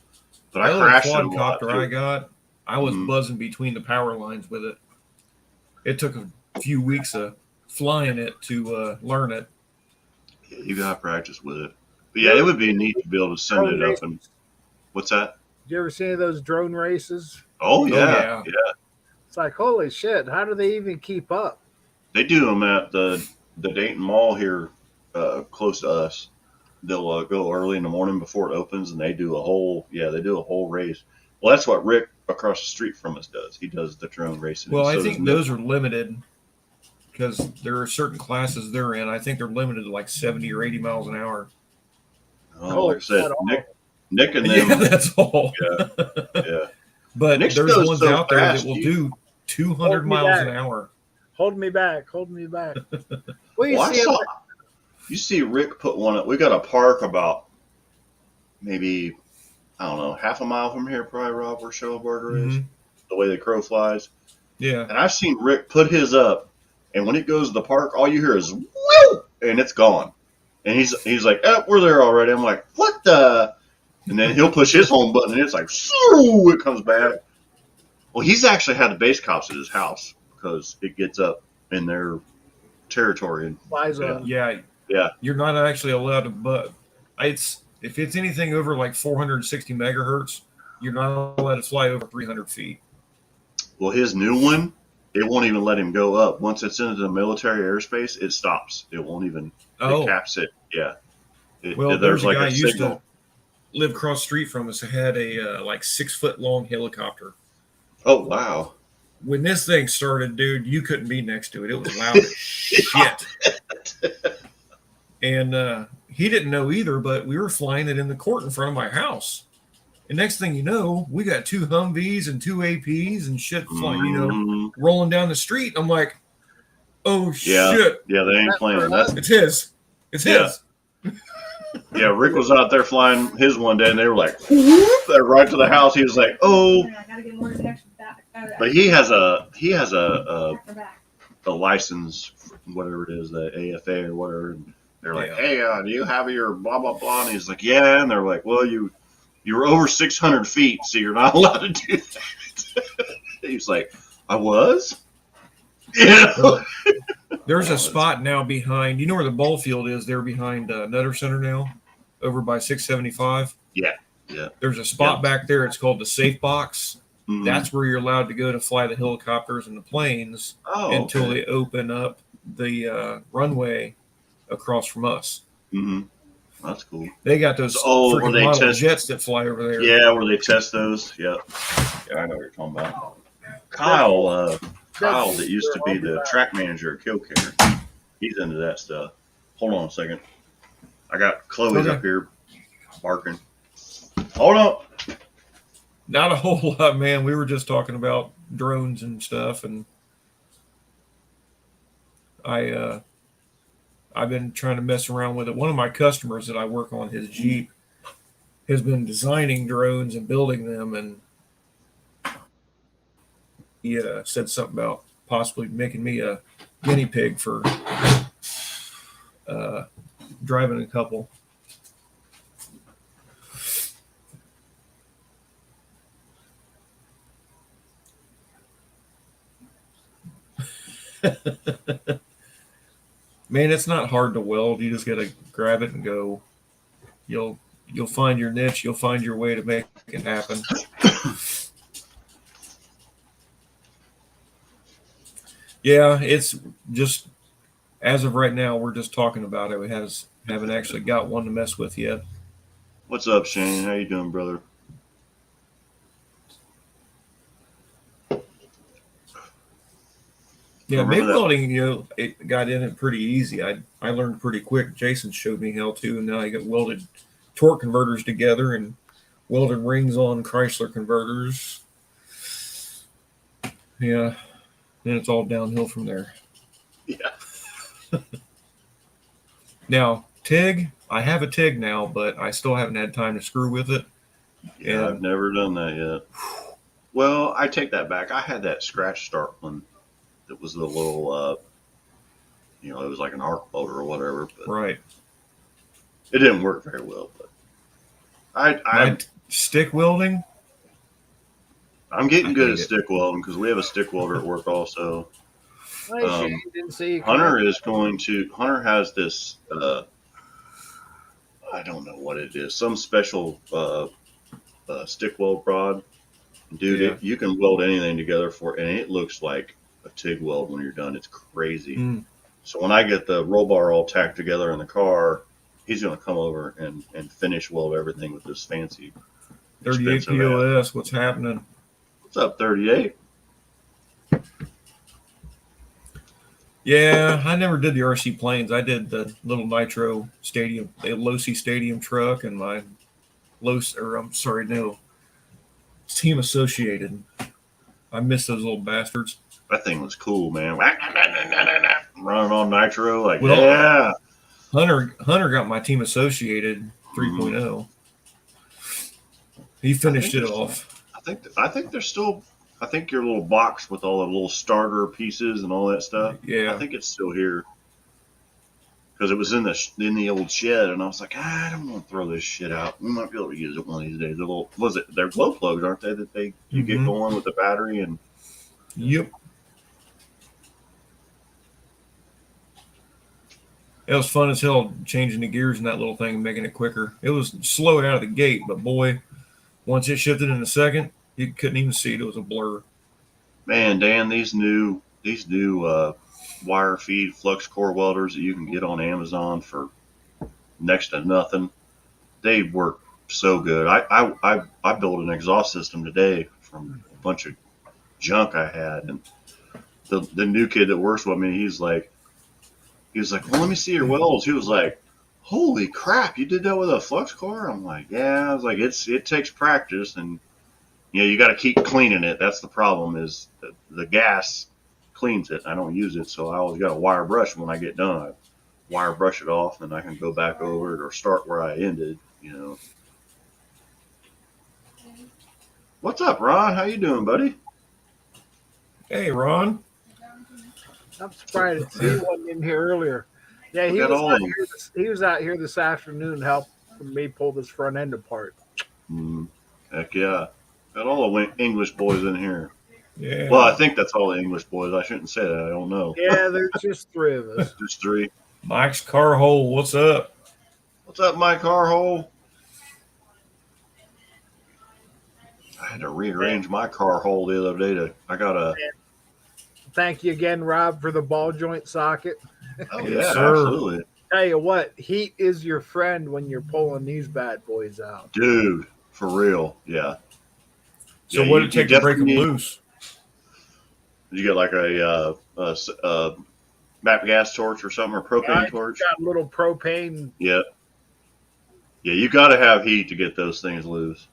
But I crashed it a lot quadcopter I got. I was Mhm. buzzing between the power lines with it. It took a few weeks of flying it to learn it. Yeah, you got to practice with it. But yeah, it would be neat to be able to send Drone it up and what's that? Did you ever see any of those drone races? Oh yeah, yeah. yeah. It's like, holy shit, how do they even keep up? They do them at the Dayton Mall here, close to us. They'll go early in the morning before it opens, and they do a whole race. Well, that's what Rick across the street from us does. He does the drone racing. Well, and I so think does those are limited because there are certain classes they're in. I think they're limited to like 70 or 80 miles an hour. Oh, like I said, at all. Nick and Yeah, them. that's all. Yeah. But Nick's there's goes ones so out there fast, that will you- do 200 Hold me miles back. an hour. Hold me back, hold me back. Well, you Well, I see, saw. You see Rick put one up. We got a park about maybe, I don't know, half a mile from here, probably, Rob, where Showburger is. Mhm. The way the crow flies. Yeah. And I've seen Rick put his up, and when it goes to the park, all you hear is woo, and it's gone. And he's like, oh, we're there already. I'm like, what the? And then he'll push his home button, and it's like, shoo, it comes back. Well, he's actually had the base cops at his house because it gets up in their territory. And fly zone. Yeah. Yeah. You're not actually allowed to, but if it's anything over like 460 megahertz, you're not allowed to fly over 300 feet. Well, his new one, it won't even let him go up. Once it's into the military airspace, it stops. It won't even. Oh, It caps it. Yeah. well, there's a like guy a used signal. to live across the street from us that had a like 6 foot long helicopter. Oh wow. When this thing started, dude, you couldn't be next to it. It was loud as shit. And he didn't know either, but we were flying it in the court in front of my house. And next thing you know, we got 2 Humvees and 2 APs and shit flying, Mhm. rolling down the street. I'm like, oh Yeah. shit, Yeah, they ain't playing. That's it's his. It's Yeah. his. yeah. Rick was out there flying his one day, and they were like, whoop, they're right to the house. He was like, oh, I gotta get more protection back. but he has a license, whatever it is, the AFA or whatever. And they're like, Yeah. hey, do you have your blah blah blah? And he's like, yeah. And they're like, well, you were over 600 feet, so you're not allowed to do that. He's like, I was. Yeah. There's a spot now behind, you know where the ball field is? They're behind Nutter Center now, over by 675. Yeah, yeah. There's a spot Yeah. back there. It's called the safe box. Mhm. That's where you're allowed to go to fly the helicopters and the planes until okay. they open up the runway across from us. Mm-hmm. That's cool. They got those Oh, where freaking they model test- jets that fly over there. Yeah, where they test those. Yep. Yeah, I know what you're talking about. Kyle that used to be the track manager at Killcare, he's into that stuff. Hold on a second. I got Chloe's Okay. up here barking. Hold on. Not a whole lot, man. We were just talking about drones and stuff, and I've been trying to mess around with it. One of my customers that I work on his Jeep has been designing drones and building them, and he said something about possibly making me a guinea pig for driving a couple. Man, it's not hard to weld. You just got to grab it and go. You'll find your niche. You'll find your way to make it happen. Yeah, it's just as of right now, we're just talking about it. We haven't actually got one to mess with yet. What's up, Shane? How you doing, brother? Yeah, Remember MIG that- welding, it got in it pretty easy. I learned pretty quick. Jason showed me how to, and now I got welded torque converters together and welded rings on Chrysler converters. Yeah, then it's all downhill from there. Yeah. Now, TIG, I have a TIG now, but I still haven't had time to screw with it. Yeah, Yeah. I've never done that yet. Well, I take that back. I had that scratch start one that was the little, it was like an arc motor or whatever, but Right. it didn't work very well. But I My stick welding, I'm getting I good hate at it. stick welding because we have a stick welder at work also. I Um, didn't see you come Hunter up. is going to. Hunter has this. I don't know what it is. Some special stick weld rod, dude. Yeah. You can weld anything together for, and it looks like a TIG weld when you're done. It's crazy. Mm. So when I get the roll bar all tacked together in the car, he's going to come over and finish weld everything with this fancy, 38 expensive ass. POS. What's happening? What's up, 38? Yeah, I never did the RC planes. I did the little Nitro Stadium, the Losi Stadium truck, and my Team Associated. I miss those little bastards. That thing was cool, man. Running on nitro, like Well, yeah. Hunter got my Team Associated 3.0. He finished it off. I think there's still. I think your little box with all the little starter pieces and all that stuff. Yeah. I think it's still here because it was in the old shed, and I was like, I don't want to throw this shit out. We might be able to use it one of these days. They're glow plugs, aren't they? That you get going with the battery and. Yep. It was fun as hell changing the gears in that little thing and making it quicker. It was slow out of the gate, but boy, once it shifted in a second, you couldn't even see it. It was a blur. Man, Dan, these new wire feed flux core welders that you can get on Amazon for next to nothing, they work so good. I built an exhaust system today from a bunch of junk I had, and the new kid that works with me, he's like, well, let me see your welds. He was like, holy crap, you did that with a flux core? I'm like, yeah. I was like, it takes practice, and you got to keep cleaning it. That's the problem, is the gas cleans it. I don't use it, so I always got a wire brush when I get done. I wire brush it off, and I can go back over it or start where I ended. What's up, Ron? How you doing, buddy? Hey, Ron. I'm surprised to see he wasn't in here earlier. Yeah, he was out here this afternoon helping me pull this front end apart. Heck yeah. Got all the English boys in here. Yeah. Well, I think that's all the English boys. I shouldn't say that. I don't know. Yeah, there's just three of us. Just three. Mike's car hole. What's up? What's up, Mike Carhole? I had to rearrange my car hole the other day. Thank you again, Rob, for the ball joint socket. Oh, Yes, yeah, sir. absolutely. Tell you what, heat is your friend when you're pulling these bad boys out. Dude, for real. Yeah. So Yeah, what did it take to break them definitely- loose? Did you get like a MAP gas torch or something, or propane torch? Got a little propane. Yeah. Yeah, you got to have heat to get those things loose.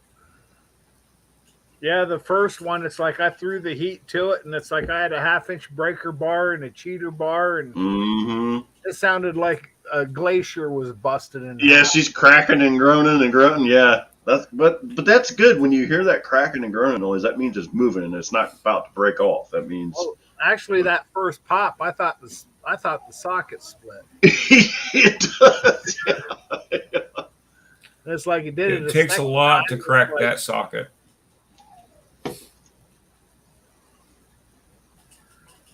Yeah, the first one, it's like I threw the heat to it, and it's like I had a 1/2-inch breaker bar and a cheater bar, and it sounded like a glacier was busted in. Yeah, she's cracking and groaning and grunting. Yeah, but that's good when you hear that cracking and groaning noise. That means it's moving and it's not about to break off. That means actually that first pop, I thought the socket split. it does. And it's like it did it. It takes a lot to crack like, that socket.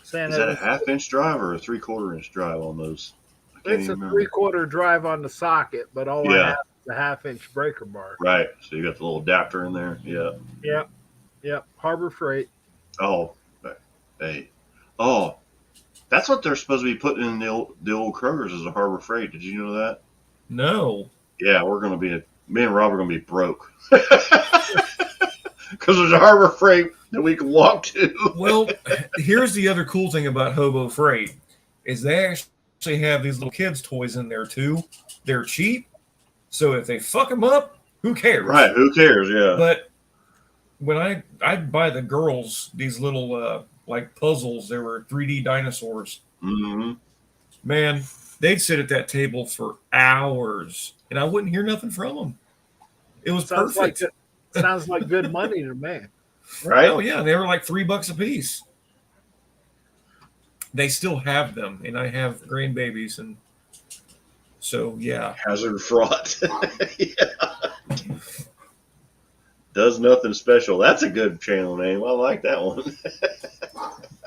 Saying Is that a 1/2-inch drive or a 3/4-inch drive on those? I can't It's a even remember. 3/4 drive on the socket, but all I have is a 1/2-inch breaker bar. Right. So you got the little adapter in there. Yeah. Yep. Harbor Freight. Oh, hey. Oh, that's what they're supposed to be putting in the old Kroger's as a Harbor Freight. Did you know that? No. Yeah, me and Rob are going to be broke. Because there's a Harbor Freight that we can walk to. Well, here's the other cool thing about Hobo Freight is they actually have these little kids' toys in there too. They're cheap, so if they fuck them up, who cares? Right, who cares? Yeah. But when I'd buy the girls these little like puzzles, they were 3D dinosaurs. Mm-hmm. Man, they'd sit at that table for hours, and I wouldn't hear nothing from them. It was perfect. Sounds like good money to me. Right? Oh yeah, they were like $3 a piece. They still have them, and I have grandbabies, and so yeah. Hazard fraught. Yeah. Does nothing special. That's a good channel name. I like that one.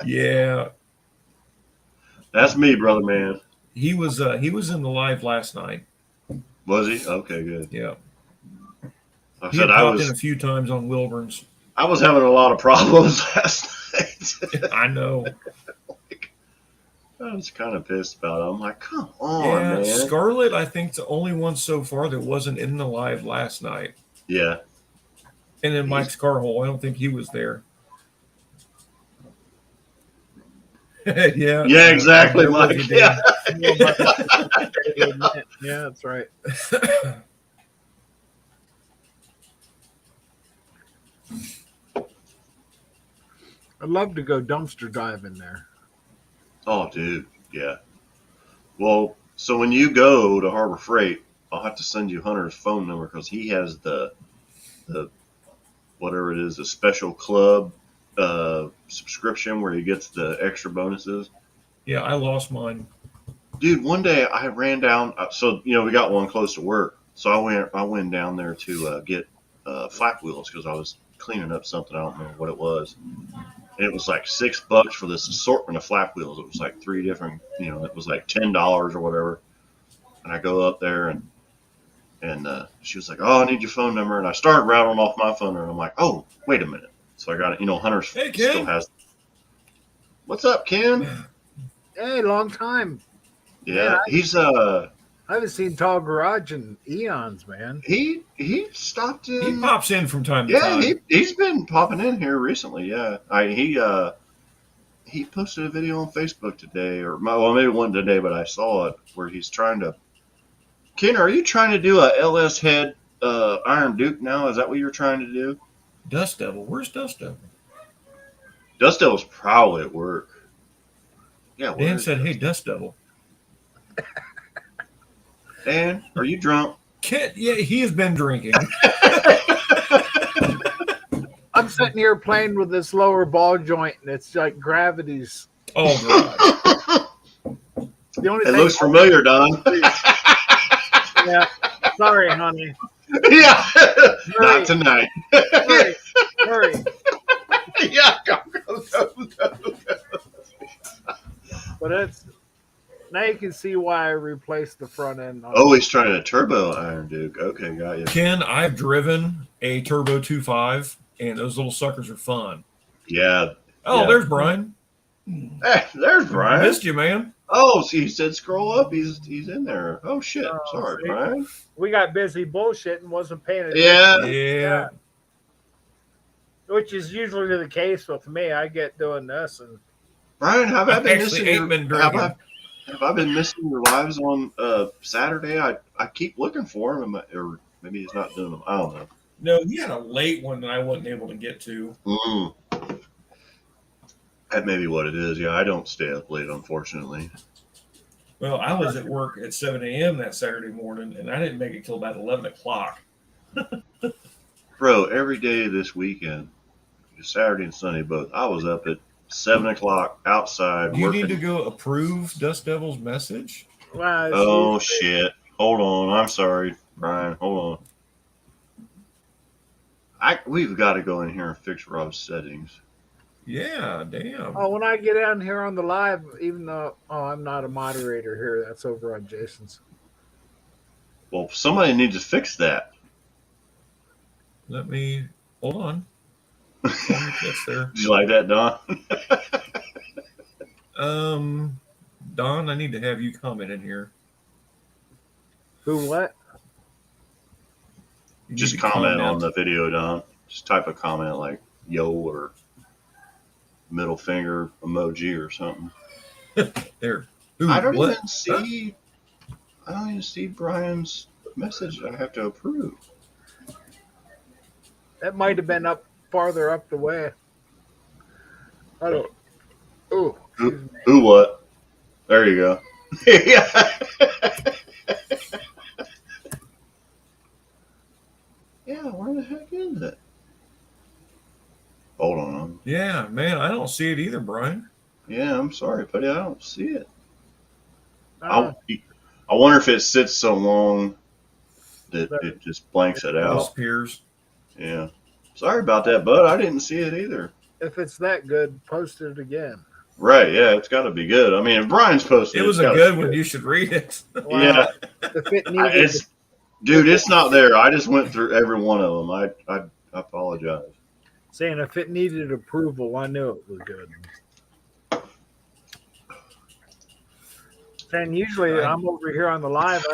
Yeah, That's me, brother man. he was in the live last night. Was he? Okay, good. Yeah, I he said had popped in a few times on Wilburn's. I was having a lot of problems last night. I know. I was kind of pissed about it. I'm like, come on, Yeah, man. Scarlett, I think, the only one so far that wasn't in the live last night. Yeah. And then Mike Scarhole, I don't think he was there. Yeah. Yeah, exactly, There was Mike. a day. Yeah. Yeah, that's right. I'd love to go dumpster diving there. Oh, dude. Yeah. Well, so when you go to Harbor Freight, I'll have to send you Hunter's phone number because he has the whatever it is, the special club subscription where he gets the extra bonuses. Yeah, I lost mine. Dude, one day I ran down. So we got one close to work. So I went down there to get flap wheels because I was cleaning up something. I don't remember what it was. And it was like $6 for this assortment of flap wheels. It was like 3 different. It was like $10 or whatever. And I go up there and she was like, "Oh, I need your phone number." And I started rattling off my phone number. And I'm like, "Oh, wait a minute." So I got it. Hunter's Hey, Ken. still has. What's up, Ken? Hey, long time. Yeah, he's I haven't seen Tall Garage in eons, man. he stopped in. He pops in from time to Yeah, time. he's been popping in here recently. Yeah, he posted a video on Facebook today, or maybe it wasn't today, but I saw it where he's trying to. Ken, are you trying to do a LS head Iron Duke now? Is that what you're trying to do? Dust Devil. Where's Dust Devil? Dust Devil's probably at work. Yeah, where Dan is said, Dust- "Hey, Dust Devil." Dan, are you drunk? Yeah, he has been drinking. I'm sitting here playing with this lower ball joint, and it's like gravity's. Oh, God. The only It thing looks familiar, Don. Yeah. Sorry, honey. Yeah, Hurry. not tonight. Hurry. Hurry. Yeah, go. But it's now you can see why I replaced the front end. Oh, he's trying a turbo Iron Duke. Okay, got you. Ken, I've driven a Turbo 2.5, and those little suckers are fun. Yeah. Oh, Yeah. there's Brian. Hey, there's Brian. Missed you, man. Oh, so he said scroll up. He's in there. Oh shit. Oh, Sorry, see? Brian. We got busy bullshitting, wasn't paying attention. Yeah. Yeah. Which is usually the case with me. I get doing this, and Brian, have I been Actually, missing ain't your, been have drinking. have I been missing your lives on Saturday? I keep looking for him, or maybe he's not doing them. I don't know. No, he had a late one that I wasn't able to get to. That may be what it is. Yeah, I don't stay up late, unfortunately. Well, I was at work at 7 a.m. that Saturday morning, and I didn't make it till about 11 o'clock. Bro, every day this weekend, Saturday and Sunday both, I was up at 7 o'clock outside Do you working. need to go approve Dust Devil's message? well, it's Oh usually- shit! Hold on, I'm sorry, Brian. Hold on. We've got to go in here and fix Rob's settings. Yeah, damn. Oh, when I get down here on the live, even though I'm not a moderator here, that's over on Jason's. Well, somebody needs to fix that. Let me hold on. Let me fix there. Did you like that, Don? Don, I need to have you comment in here. Who? What? You Just need to comment on the video, Don. Just type a comment like "yo" or middle finger emoji or something. there. Ooh, I don't what? even see. I don't even see Brian's message. I have to approve. That might have been up farther up the way. I don't. Oh, Who? What? There you go. Yeah. Yeah. Where the heck is it? Hold on. Yeah, man, I don't see it either, Brian. Yeah, I'm sorry, buddy. I don't see it. uh, I wonder if it sits so long that it just blanks it out. Disappears. Yeah. Sorry about that, bud. I didn't see it either. If it's that good, post it again. Right, yeah, it's got to be good. I mean, if Brian's posted It was it's a gotta good be one. You should read it. Wow. Yeah. If it needed, Dude, it's not there. I just went through every one of them. I apologize. saying if it needed approval, I knew it was good. And usually I'm over here on the live.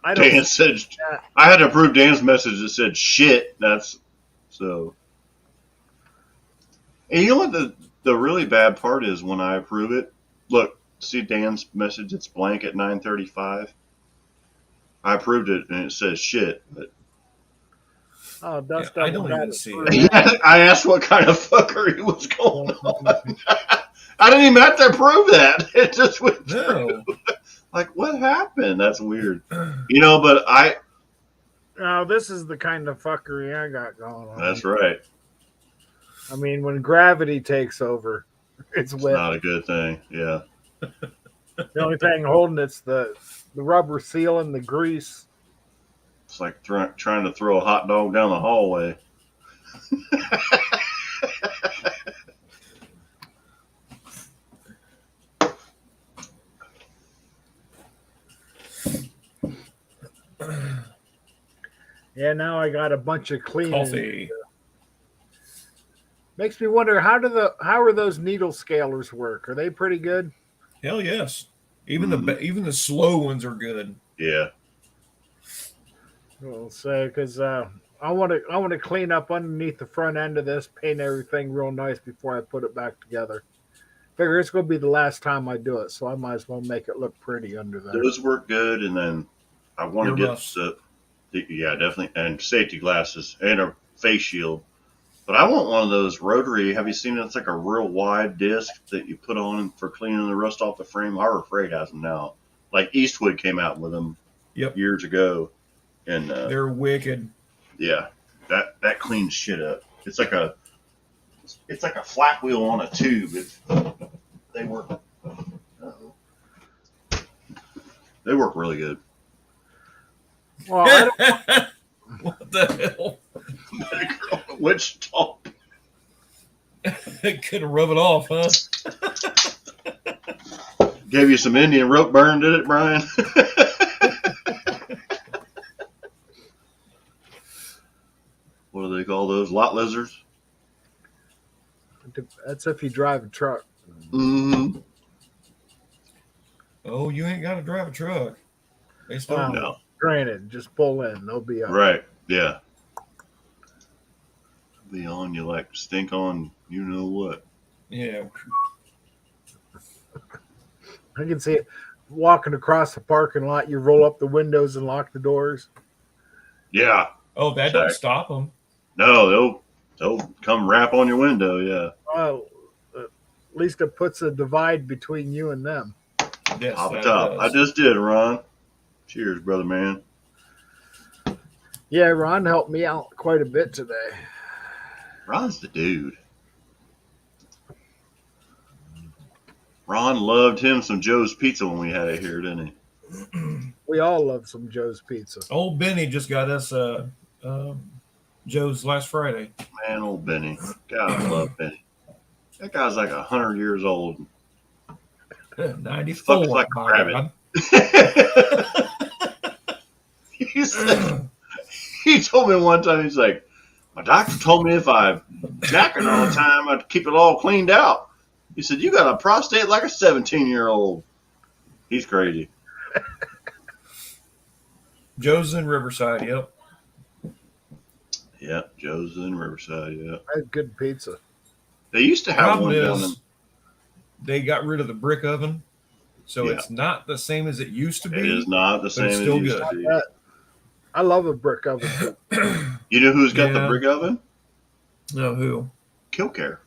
I don't Dan said, that. I had to approve Dan's message that said shit. That's so. And you know what the really bad part is when I approve it? Look, see Dan's message? It's blank at 9:35. I approved it and it says shit. But Oh, Dust Yeah, I Devil don't got even it see first. it. I asked what kind of fuckery was going on. I didn't even have to approve that. It just went through. No. Like, what happened? That's weird. You know, but I. Now, this is the kind of fuckery I got going on. That's right. I mean, when gravity takes over, it's It's wet. not a good thing. Yeah. The only thing holding it's the rubber seal and the grease. It's like trying to throw a hot dog down the hallway. Yeah, now I got a bunch of cleaning. Coffee. Makes me wonder how are those needle scalers work? Are they pretty good? Hell yes. Even the slow ones are good. Yeah. We'll say because I want to clean up underneath the front end of this, paint everything real nice before I put it back together. Figure it's going to be the last time I do it, so I might as well make it look pretty under there. Those work good, and then I want to get Earmuffs. yeah, definitely, and safety glasses and a face shield. But I want one of those rotary. Have you seen it? It's like a real wide disc that you put on for cleaning the rust off the frame. Harbor Freight has them now. Like Eastwood came out with them years ago, and They're wicked. yeah, that cleans shit up. It's like a flat wheel on a tube. They work. They work really good. Well, I don't, What the hell? Wichita. Could have rub it off, huh? Gave you some Indian rope burn, did it, Brian? What do they call those? Lot lizards? that's if you drive a truck. Mm-hmm. Oh, you ain't got to drive a truck. They still Wow. No. Granted, just pull in, they'll be up. Right. Yeah. Be on you like stink on you know what. Yeah. I can see it walking across the parking lot. You roll up the windows and lock the doors. Yeah. Oh, that don't stop them. No, they'll come rap on your window. Yeah. Well, at least it puts a divide between you and them. Yes, Top that top. I does. just did, Ron. Cheers, brother man. Yeah, Ron helped me out quite a bit today. Ron's the dude. Ron loved him some Joe's Pizza when we had it here, didn't he? We all love some Joe's Pizza. Old Benny just got us Joe's last Friday. Man, old Benny. God, I love Benny. That guy's like 100 years old. 94. Fucks like a my rabbit. God. He told me one time, he's like, my doctor told me if I jack it all the time, I'd keep it all cleaned out. He said, you got a prostate like a 17-year-old. He's crazy. Joe's in Riverside. Yep. Yeah, Joe's in Riverside, yeah. I had good pizza. They used to have Problem one down in... is, they got rid of the brick oven, so Yeah. it's not the same as it used to be. It is not the same it's as it still used good. to be. I love a brick oven. You know who's got the Yeah. brick oven? No, who? Killcare.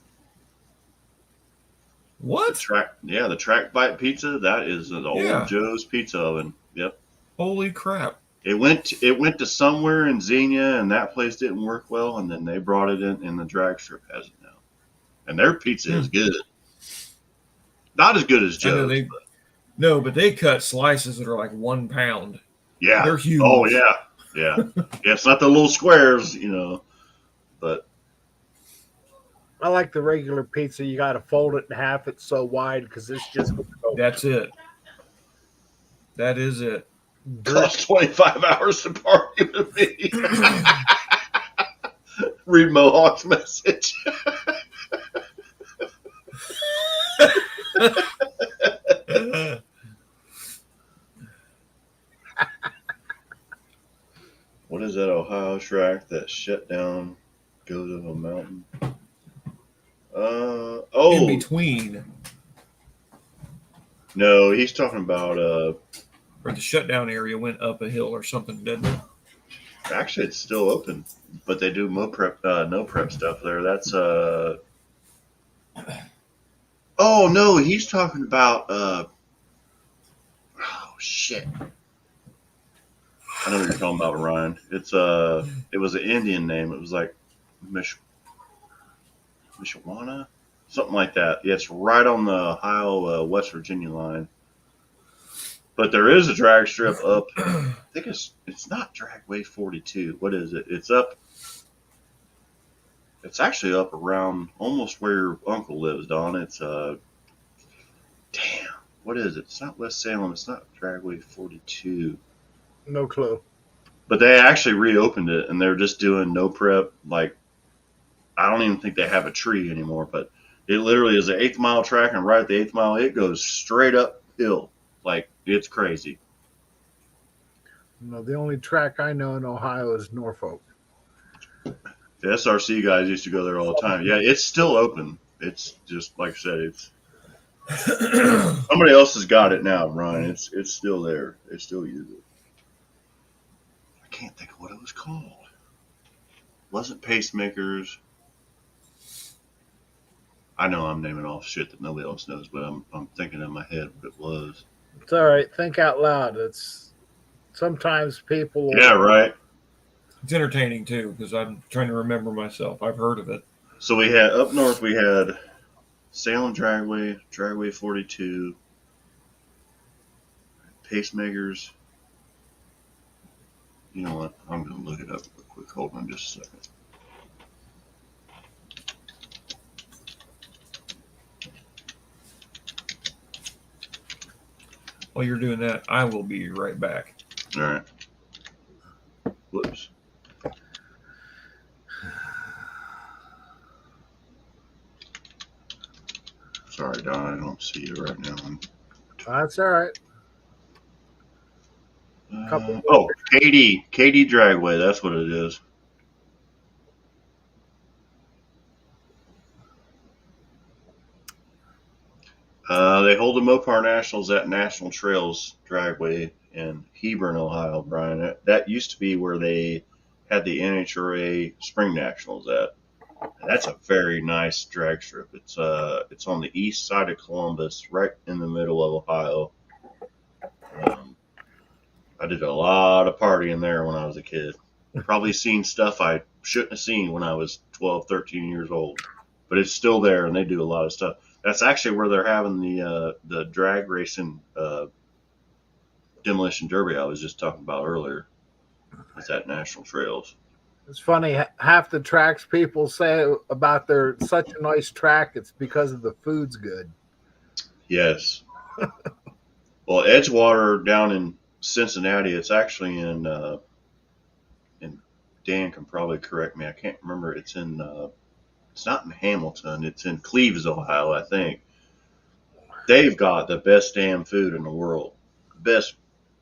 What? The track bite pizza. That is an old Yeah. Joe's pizza oven. Yep. Holy crap! It went to somewhere in Xenia, and that place didn't work well, and then they brought it in, and the drag strip has it now. And their pizza is good. Not as good as I know Joe's. they- No, but they cut slices that are like 1 pound. Yeah. They're huge. Oh yeah. Yeah. Yeah. It's not the little squares, you know. But I like the regular pizza. You got to fold it in half. It's so wide because it's just That's it. That is it. cost 25 hours to party with me. Read Mohawk's message. What is that Ohio track that shut down, goes up a mountain? In between, No, he's talking about or the shutdown area went up a hill or something, didn't it? actually it's still open, but they do no prep stuff there. That's oh no, he's talking about oh shit. I know what you're talking about, Ryan. It's it was an Indian name. It was like Mishawaka, something like that. Yeah, it's right on the Ohio West Virginia line. But there is a drag strip up. I think it's not Dragway 42. What is it? It's up. It's actually up around almost where your uncle lives, Don. It's damn. What is it? It's not West Salem. It's not Dragway 42. no clue. But they actually reopened it, and they're just doing no prep. Like, I don't even think they have a tree anymore. But it literally is an 8th mile track, and right at the 8th mile, it goes straight uphill. Like, it's crazy. No, the only track I know in Ohio is Norfolk. The SRC guys used to go there all the time. Yeah, it's still open. It's just like I said, it's somebody else has got it now, Ryan. It's still there. They still use it. I can't think of what it was called. It wasn't Pacemakers. I know I'm naming off shit that nobody else knows, but I'm thinking in my head what it was. It's all right. Think out loud. It's sometimes people. Yeah, right. It's entertaining too because I'm trying to remember myself. I've heard of it. So we had up north. We had Salem Dragway, Dragway 42, Pacemakers. You know what? I'm going to look it up real quick. Hold on just a second. While you're doing that, I will be right back. All right. Whoops. Sorry, Don. I don't see you right now. That's all right. Couple Oh, Katy Dragway. That's what it is. They hold the Mopar Nationals at National Trails Dragway in Hebron, Ohio, Brian. That used to be where they had the NHRA Spring Nationals at. And that's a very nice drag strip. It's on the east side of Columbus, right in the middle of Ohio. I did a lot of partying there when I was a kid. Probably seen stuff I shouldn't have seen when I was 12, 13 years old. But it's still there, and they do a lot of stuff. That's actually where they're having the drag racing demolition derby I was just talking about earlier. It's at National Trails. It's funny. Half the tracks people say about they're such a nice track, it's because of the food's good. Yes. Well, Edgewater down in Cincinnati, it's actually in Dan can probably correct me. I can't remember. It's not in Hamilton. It's in Cleves, Ohio, I think. They've got the best damn food in the world. Best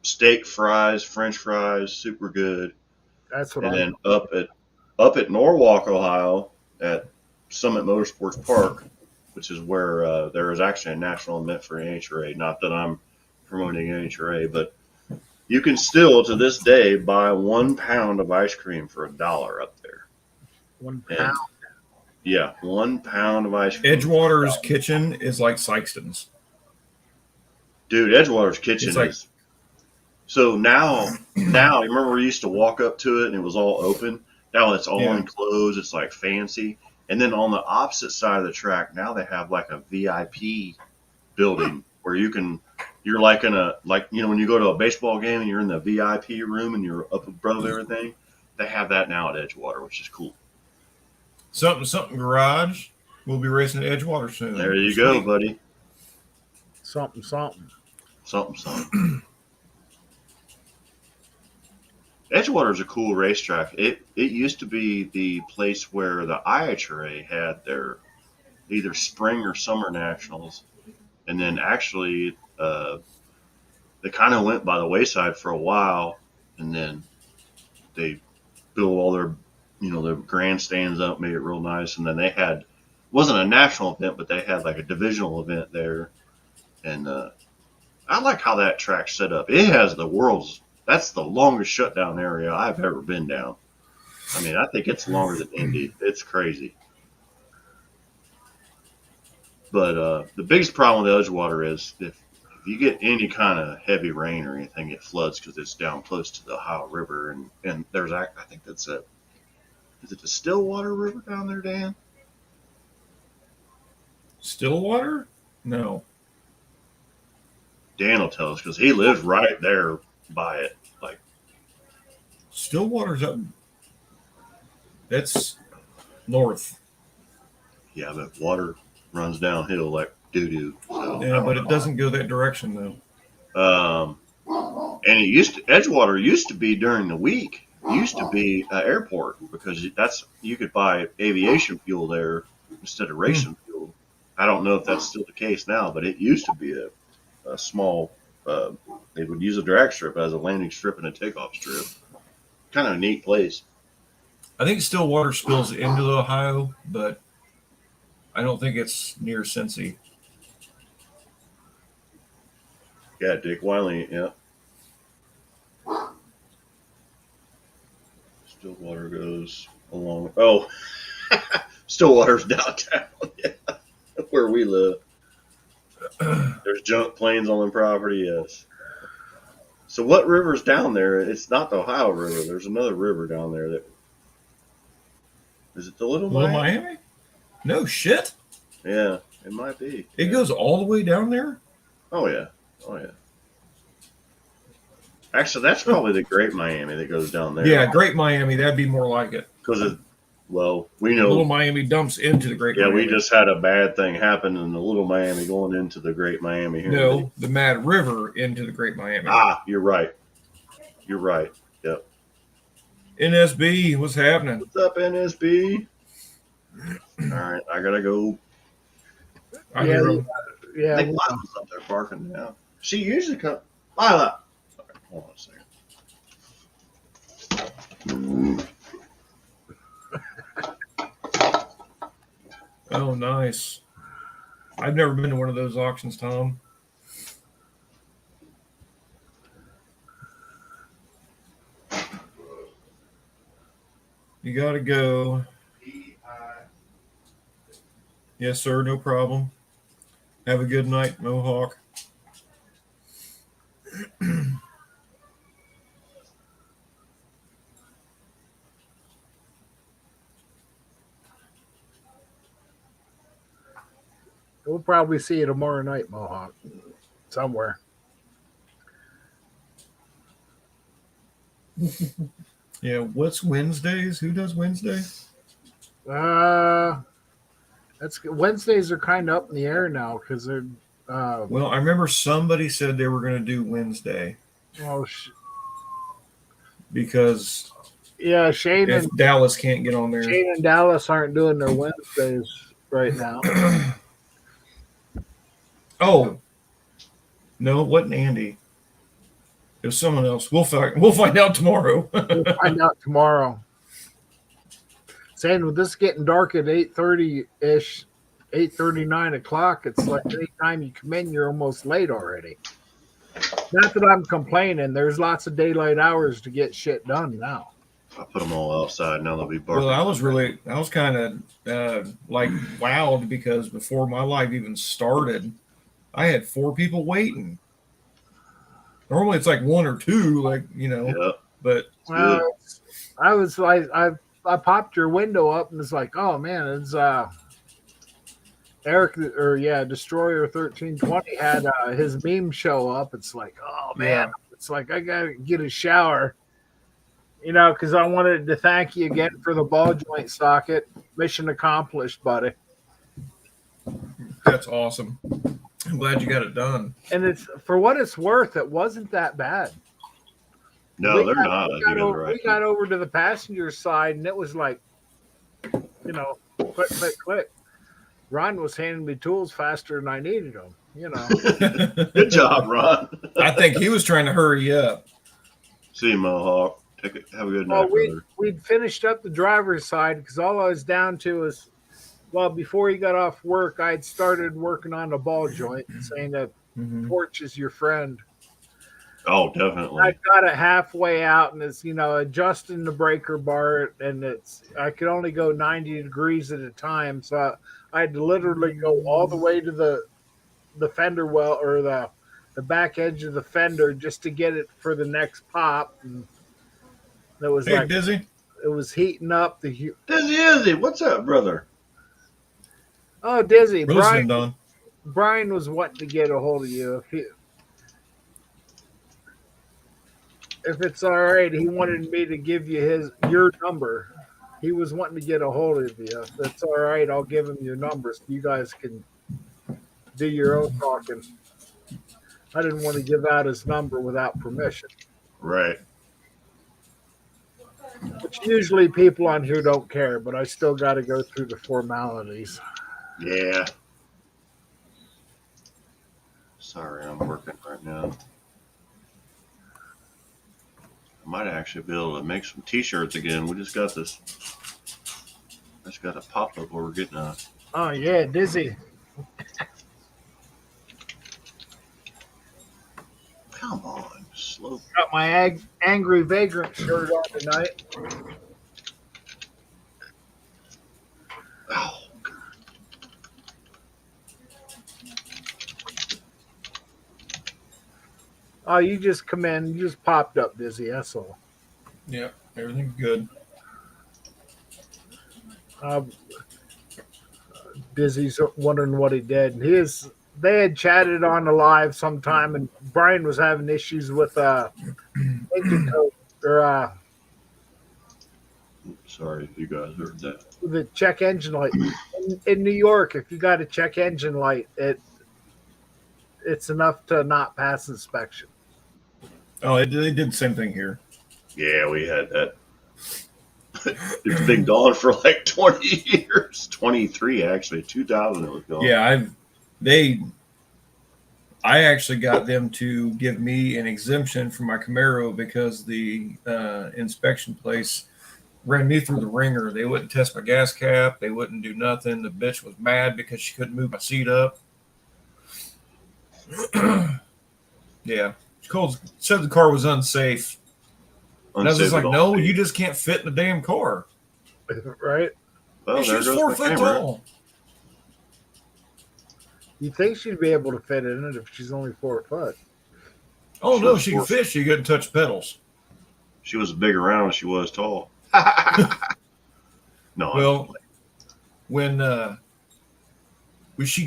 steak fries, French fries, super good. That's what And I. then up at Norwalk, Ohio, at Summit Motorsports Park, which is where there is actually a national event for NHRA. Not that I'm promoting NHRA, but you can still, to this day, buy 1 pound of ice cream for $1 up there. 1 And, pound. yeah, 1 pound of ice cream. Edgewater's kitchen is like Sykeston's. Dude, Edgewater's kitchen It's like- is. So now, you remember we used to walk up to it and it was all open? Now it's all Yeah. enclosed. It's like fancy. And then on the opposite side of the track, now they have like a VIP building where you're like when you go to a baseball game and you're in the VIP room and you're up above everything. They have that now at Edgewater, which is cool. Something garage. We'll be racing at Edgewater soon. There you go, Sweet. buddy. Something. Something. Edgewater's a cool racetrack. It used to be the place where the IHRA had their either spring or summer nationals, and then actually they kind of went by the wayside for a while, and then they built all their grandstands up, made it real nice, and then they had wasn't a national event, but they had like a divisional event there, and I like how that track's set up. It has that's the longest shutdown area I've ever been down. I mean, I think it's longer than Indy. It's crazy. But the biggest problem with Edgewater is if you get any kind of heavy rain or anything, it floods because it's down close to the Ohio River. And there's, I think is it the Stillwater River down there, Dan? Stillwater? No. Dan will tell us because he lives right there by it. Like, Stillwater's up. That's north. yeah, but water runs downhill like doo-doo. So. Yeah, but it doesn't go that direction though. And Edgewater used to be during the week. Used to be an airport because you could buy aviation fuel there instead of racing fuel. I don't know if that's still the case now, but it used to be a small. They would use a drag strip as a landing strip and a takeoff strip. Kind of a neat place. I think Stillwater spills into the Ohio, but I don't think it's near Cincy. Yeah, Dick Wiley. Yeah. Stillwater goes along. Oh, Stillwater's downtown. Yeah, where we live. There's junk planes on the property. Yes. So what river's down there? It's not the Ohio River. There's another river down there that. Is it the Little Miami? Miami? No shit. Yeah, it might be. It goes all the way down there? Oh yeah. Actually, that's probably the Great Miami that goes down there. Yeah, Great Miami. That'd be more like it. Because we know. Little Miami dumps into the Great Yeah, Miami. we just had a bad thing happen in the Little Miami going into the Great Miami here. No, the Mad River into the Great Miami. You're right. Yep. NSB, what's happening? What's up, NSB? All right, I gotta go. I hear 'em. I think Lila's up there barking now. She usually comes. Lila. Sorry, hold on a second. Oh, nice. I've never been to one of those auctions, Tom. You gotta go. Yes, sir. No problem. Have a good night, Mohawk. We'll probably see you tomorrow night, Mohawk, somewhere. Yeah, what's Wednesdays? Who does Wednesday? That's Wednesdays are kind of up in the air now because they're. Well, I remember somebody said they were going to do Wednesday because Shane if and Dallas can't get on there. Shane and Dallas aren't doing their Wednesdays right now. Oh, no, it wasn't Andy. It was someone else. We'll find out tomorrow. We'll find out tomorrow. Saying with this getting dark at 8:30-ish, 8:30, 9 o'clock, it's like any time you come in, you're almost late already. Not that I'm complaining. There's lots of daylight hours to get shit done now. I put them all outside. Now they'll be barking. Well, I was kind of like wowed because before my live even started, I had 4 people waiting. Normally it's like 1 or 2, Yeah. but I was like, I popped your window up and it's like, oh man, it's Eric Destroyer 1320 had his meme show up. It's like, oh man, it's like I gotta get a shower, because I wanted to thank you again for the ball joint socket. mission accomplished, buddy. That's awesome. I'm glad you got it done. And it's for what it's worth, it wasn't that bad. No, they're not. You guys are right. We got over to the passenger side, and it was like, click, click, click. Ron was handing me tools faster than I needed them. Good job, Ron. I think he was trying to hurry up. See you, Mohawk. Have a good Well, night, brother. we'd finished up the driver's side because all I was down to was, before he got off work, I'd started working on the ball joint, saying that torch is your friend. Oh, definitely. I got it halfway out, and it's adjusting the breaker bar, and I could only go 90 degrees at a time, so I had to literally go all the way to the fender well, or the back edge of the fender, just to get it for the next pop. And it was Hey, Dizzy. It was heating up. Dizzy, what's up, brother? Oh, Dizzy, We're listening, Don. Brian was wanting to get a hold of you. If it's all right, he wanted me to give you your number. He was wanting to get a hold of you. If it's all right, I'll give him your number so you guys can do your own talking. I didn't want to give out his number without permission. Right. Which usually people on here don't care, but I still got to go through the formalities. Yeah. Sorry, I'm working right now. I might actually be able to make some T-shirts again. We just got this. Just got a pop-up where we're getting a. Oh yeah, Dizzy. Come on, slow. Got my Angry Vagrant shirt on tonight. Oh, Oh, you just come in. You just popped up, Dizzy. That's all. Yeah, everything's good. Dizzy's wondering what he did. They had chatted on the live sometime, and Brian was having issues with engine code, or sorry if you guys heard that. the check engine light. In New York, if you got a check engine light, it's enough to not pass inspection. Oh, they did the same thing here. Yeah, we had that. It's been gone for like 20 years. 23, actually. 2000 it was gone. Yeah, I actually got them to give me an exemption for my Camaro because the inspection place ran me through the ringer. They wouldn't test my gas cap. They wouldn't do nothing. The bitch was mad because she couldn't move my seat up. Yeah. Said the car was unsafe. And I was just like, no, you just can't fit in the damn car. Right? Well, She was 4 foot tall. You think she'd be able to fit in it if she's only 4 foot? Oh, no, she can fit. She couldn't touch pedals. She was big around when she was tall. No. Well, when she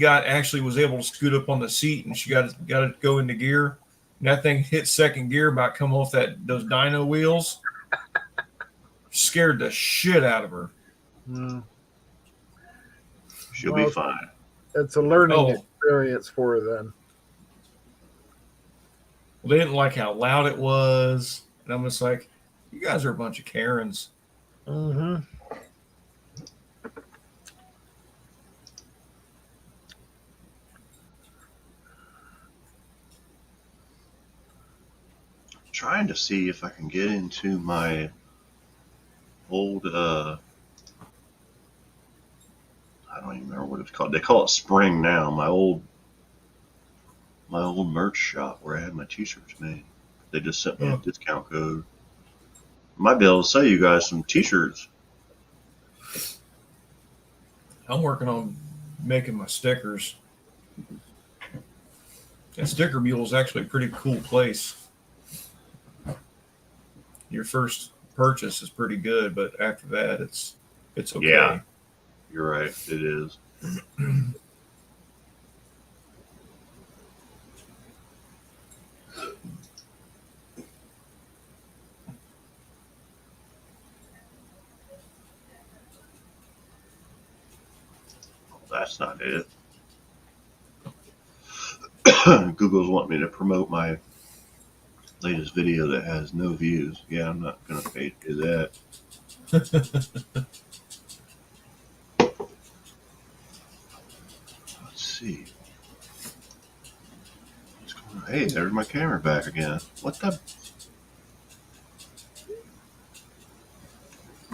was able to scoot up on the seat and she got to go into gear, and that thing hit second gear about come off those dyno wheels. Scared the shit out of her. She'll be fine. It's a learning experience for her then. Well, they didn't like how loud it was. And I'm just like, you guys are a bunch of Karens. Mm-hmm. Trying to see if I can get into my old I don't even remember what it's called. They call it Spring now. My old merch shop where I had my t-shirts made. They just sent me a discount code. Might be able to sell you guys some t-shirts. I'm working on making my stickers. And Sticker Mule is actually a pretty cool place. Your first purchase is pretty good, but after that, it's okay. Yeah, you're right. It is. That's not it. Google's wanting me to promote my latest video that has no views. Yeah, I'm not going to pay to do that. Let's see. What's going on? Hey, there's my camera back again. What the?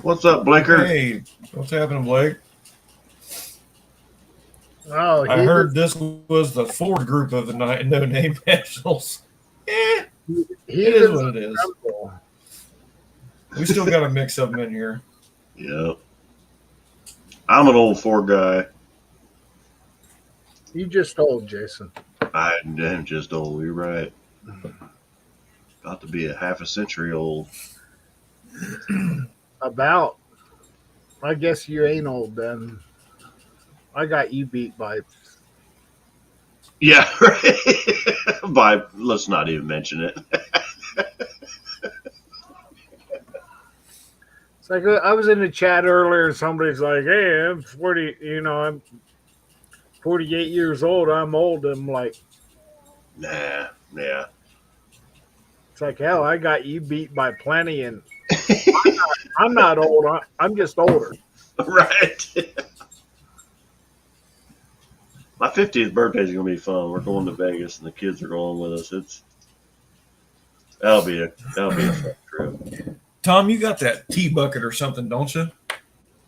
What's up, Blinker? Hey, what's happening, Blake? Oh, I heard this was the Ford group of the No Name Nationals. he It is was what it is. humble. We still got a mix of them in here. Yep. I'm an old Ford guy. You just told Jason. I am just old. You're right. About to be a half a century old. About. I guess you ain't old then. I got you beat by. Yeah, right. Let's not even mention it. It's like I was in the chat earlier and somebody's like, hey, I'm 40, I'm 48 years old. I'm old. I'm like, Nah, yeah. it's like, hell, I got you beat by plenty. And I'm not old. I'm just older. Right. My 50th birthday is going to be fun. We're going to Vegas and the kids are going with us. That'll be a fun trip. Tom, you got that tea bucket or something, don't you?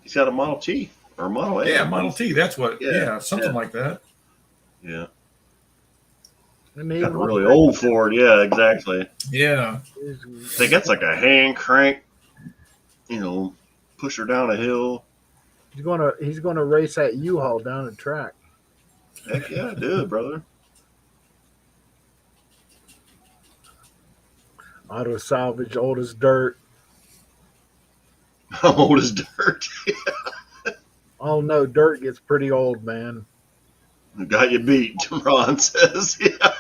He's got a Model T or a Model A. Yeah, Model T. That's what. Yeah, Yeah, something yeah. like that. Yeah. And Got a really old Ford. Yeah, exactly. Yeah. I think that's like a hand crank, push her down a hill. He's gonna race that U-Haul down the track. Heck yeah, do it, brother. Auto salvage, old as dirt. How old is dirt? Oh no, dirt gets pretty old, man. Got you beat, Ron says. Yeah.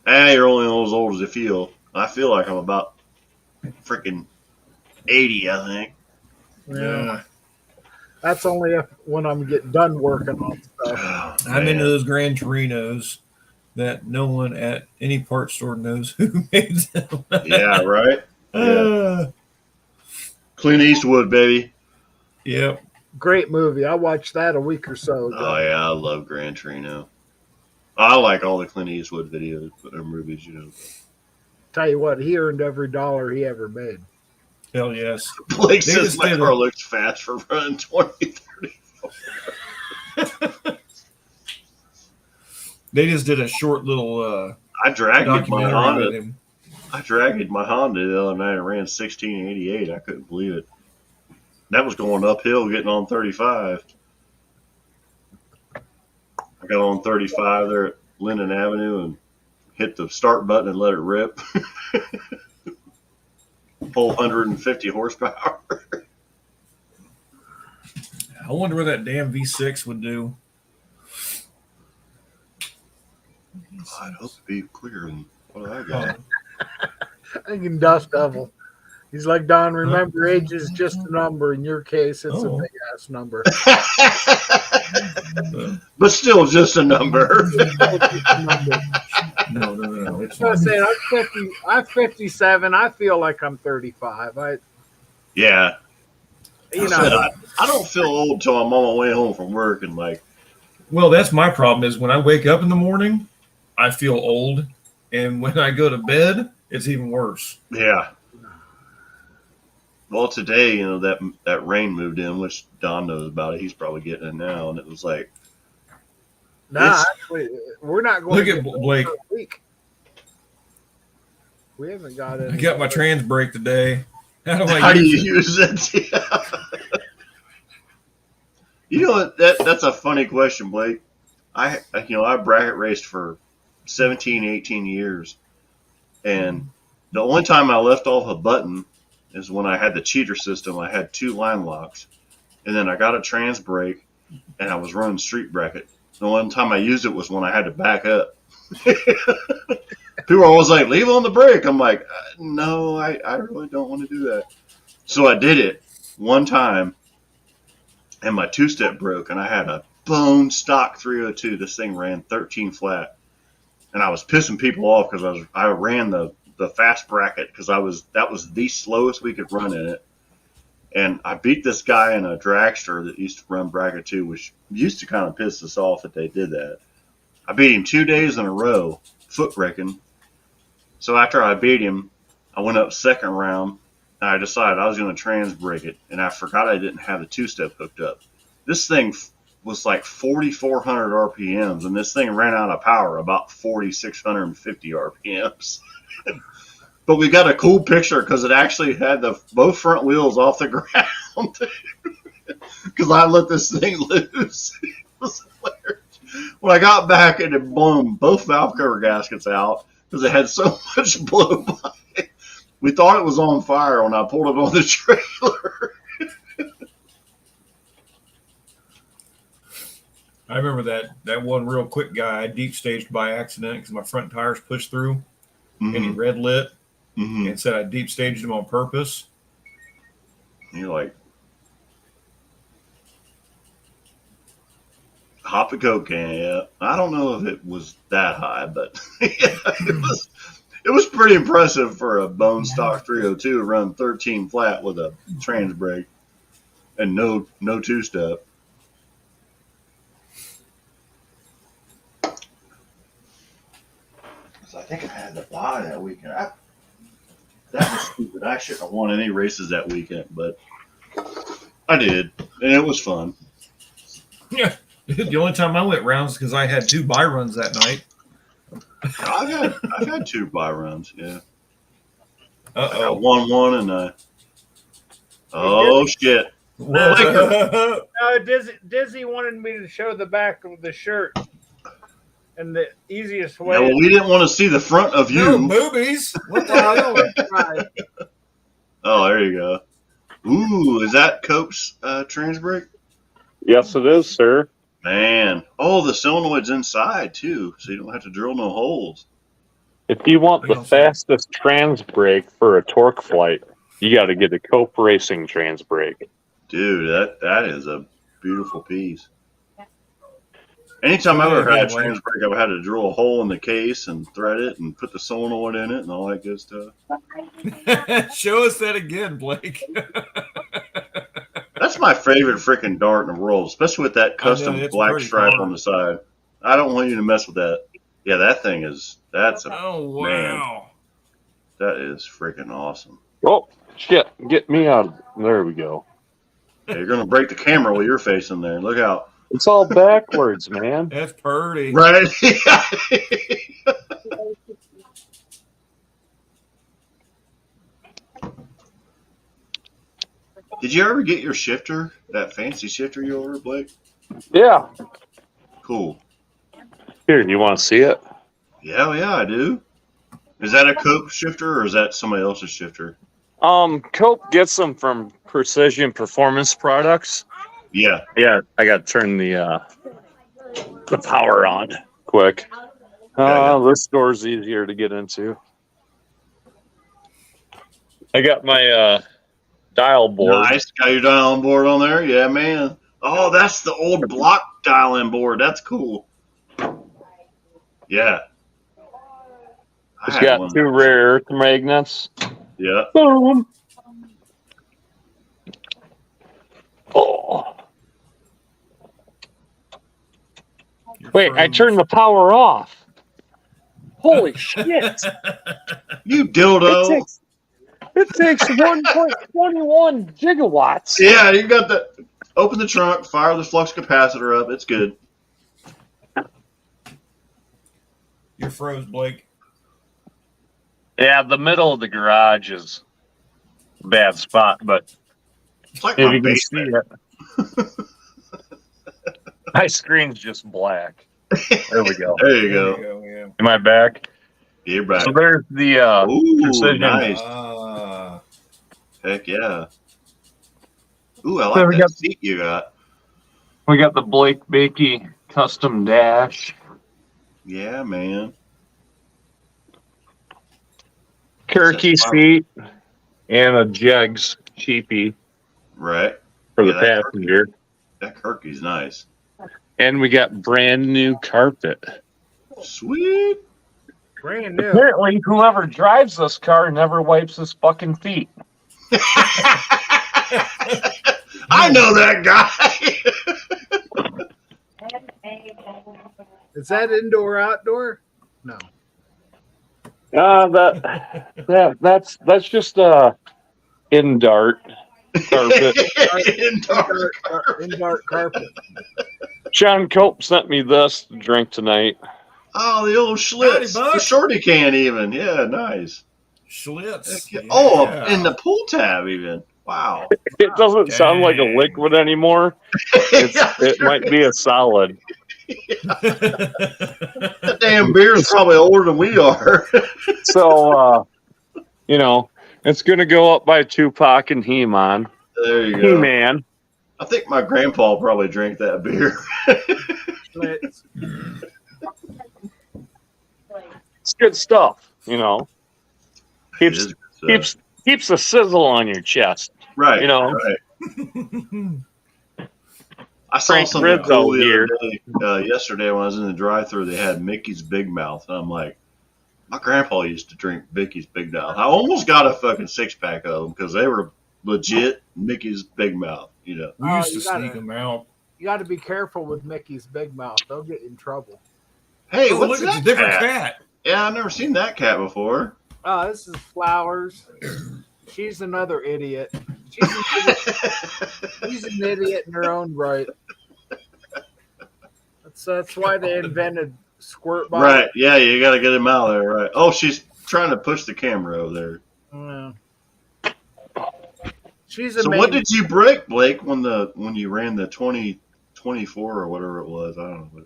Hey, you're only as old as you feel. I feel like I'm about freaking 80, I think. Yeah. That's only when I'm getting done working on stuff. Oh, I'm man. into those Gran Torinos that no one at any part store knows who made them. Yeah, right? Clint Eastwood, baby. Yep. Great movie. I watched that a week or so ago. Oh, yeah, I love Gran Torino. I like all the Clint Eastwood videos or movies, Tell you what, he earned every dollar he ever made. Hell yes. Blake They says just my did car it. looks fast for running 20, 30. They just did a short little I dragged my documentary with Honda. him. I dragged my Honda the other night and ran 1688. I couldn't believe it. That was going uphill, getting on 35. I got on 35 there at Linden Avenue and hit the start button and let it rip. Full 150 horsepower. I wonder what that damn V6 would do. I'd hope to be quicker than what I got. I think Dust Devil. He's like, Don, remember, age is just a number. In your case, it's a big ass number. But still just a number. No. It's I was not. saying, I'm 57. I feel like I'm 35. Yeah. You I said, know, I don't feel old till I'm on my way home from work and like, Well, that's my problem is when I wake up in the morning, I feel old. And when I go to bed, it's even worse. yeah. Well, today, that rain moved in, which Don knows about it. He's probably getting it now. And it was like, actually, we're not going Look to at get Blake. for a week. We haven't got it. I got my trans brake today. How do I how do you use it? use it? You know what? That's a funny question, Blake. I bracket raced for 17, 18 years. And the only time I left off a button is when I had the cheater system. I had 2 line locks. And then I got a trans brake and I was running street bracket. The one time I used it was when I had to back up. People are always like, leave on the brake. I'm like, no, I really don't want to do that. So I did it one time and my two-step broke, and I had a bone stock 302. This thing ran 13 flat, and I was pissing people off because I ran the fast bracket because that was the slowest we could run in it. And I beat this guy in a dragster that used to run bracket 2, which used to kind of piss us off that they did that. I beat him 2 days in a row, foot breaking. So after I beat him, I went up second round, and I decided I was going to trans brake it, and I forgot I didn't have the two-step hooked up. This thing was like 4,400 RPMs, and this thing ran out of power about 4,650 RPMs. But we got a cool picture because it actually had both front wheels off the ground because I let this thing loose. It was hilarious. When I got back, it had blown both valve cover gaskets out because it had so much blow by. We thought it was on fire when I pulled it on the trailer. I remember that one real quick guy I deep staged by accident because my front tires pushed through, and he red lit and said I deep staged him on purpose. You're like, hop a Coke can, yeah. I don't know if it was that high, but yeah, it was pretty impressive for a bone stock 302 to run 13 flat with a trans brake and no two-step. So I think I had to buy that weekend. That was stupid. I shouldn't have won any races that weekend, but I did, and it was fun. Yeah. The only time I went rounds because I had 2 buy runs that night. I've had 2 buy runs, yeah. I Uh-oh. got 1-1 and oh shit. No, Dizzy wanted me to show the back of the shirt. And the easiest way. Yeah, well, we didn't want to see the front of you. No boobies. What the hell? Oh, there you go. Ooh, is that Cope's trans brake? Yes, it is, sir. Man. Oh, the solenoid's inside too, so you don't have to drill no holes. If you want the fastest trans brake for a torque flight, you got to get a Cope Racing trans brake. Dude, that is a beautiful piece. Anytime I've ever had a trans brake, I've had to drill a hole in the case and thread it and put the solenoid in it and all that good stuff. Show us that again, Blake. That's my favorite freaking dart in the world, especially with that custom black stripe on the side. I don't want you to mess with that. Yeah, that thing that's a wow. man. That is freaking awesome. Oh, shit. Get me out. There we go. Yeah, you're going to break the camera while you're facing there. Look out. It's all backwards, man. That's purty. Right? Did you ever get your shifter, that fancy shifter you ordered, Blake? Yeah. Cool. Here, you want to see it? Yeah, I do. Is that a Cope shifter or is that somebody else's shifter? Cope gets them from Precision Performance Products. Yeah. Yeah, I got to turn the power on quick. This door's easier to get into. I got my dial board. Nice. Got your dial board on there? Yeah, man. Oh, that's the old block dial-in board. That's cool. Yeah. It's got 2 rare earth magnets. Yeah. Boom. Oh. Wait, I turned the power off. Holy shit. You dildo. It takes 1.21 gigawatts. Yeah, you got the open the trunk, fire the flux capacitor up. It's good. You're froze, Blake. Yeah, the middle of the garage is a bad spot, but It's like if my you can see basement. it. My screen's just black. There we go. There you There go. you go, yeah. Am I back? You're back. So there's the Ooh, Precision. nice. Heck yeah. Ooh, I like that seat you got. We got the Blake Bakey custom dash. Yeah, man. Kirky seat and a Jegs cheapie Right. for the Yeah, that's passenger. That Kirky's nice. And we got brand new carpet. Sweet. Brand new. Apparently, whoever drives this car never wipes his fucking feet. I know that guy. Is that indoor outdoor? No. That's just in dart carpet. Indoor carpet. Sean Cope sent me this to drink tonight. Oh, the old Schlitz. Howdy, Buck. The shorty can even. Yeah, nice. Schlitz. Oh, Yeah. in the pool tab even. Wow. It doesn't sound like a Dang. liquid anymore. It might be a solid. That damn beer is probably older than we are. So, it's going to go up by Tupac and He-Man. There you go. He-Man. I think my grandpa probably drank that beer. Schlitz. It's good stuff, It Keeps is good stuff. keeps a sizzle on your chest. Right. Right. I saw Frank something Rizzo cool the here. other day. Yesterday when I was in the drive-thru, they had Mickey's Big Mouth, and I'm like, my grandpa used to drink Mickey's Big Mouth. I almost got a fucking 6-pack of them because they were legit Mickey's Big Mouth. We used Oh, to you sneak gotta- them out. You got to be careful with Mickey's Big Mouth. They'll get in trouble. Hey, Oh, what's look, it's that a different cat? cat. Yeah, I've never seen that cat before. Oh, this is Flowers. She's another idiot. She's an idiot in her own right. That's why they invented squirt bottles. Right. Yeah, you got to get him out of there. Right. Oh, she's trying to push the camera over there. Yeah. She's a So main- what did you break, Blake, when you ran the 2024 or whatever it was? I don't know.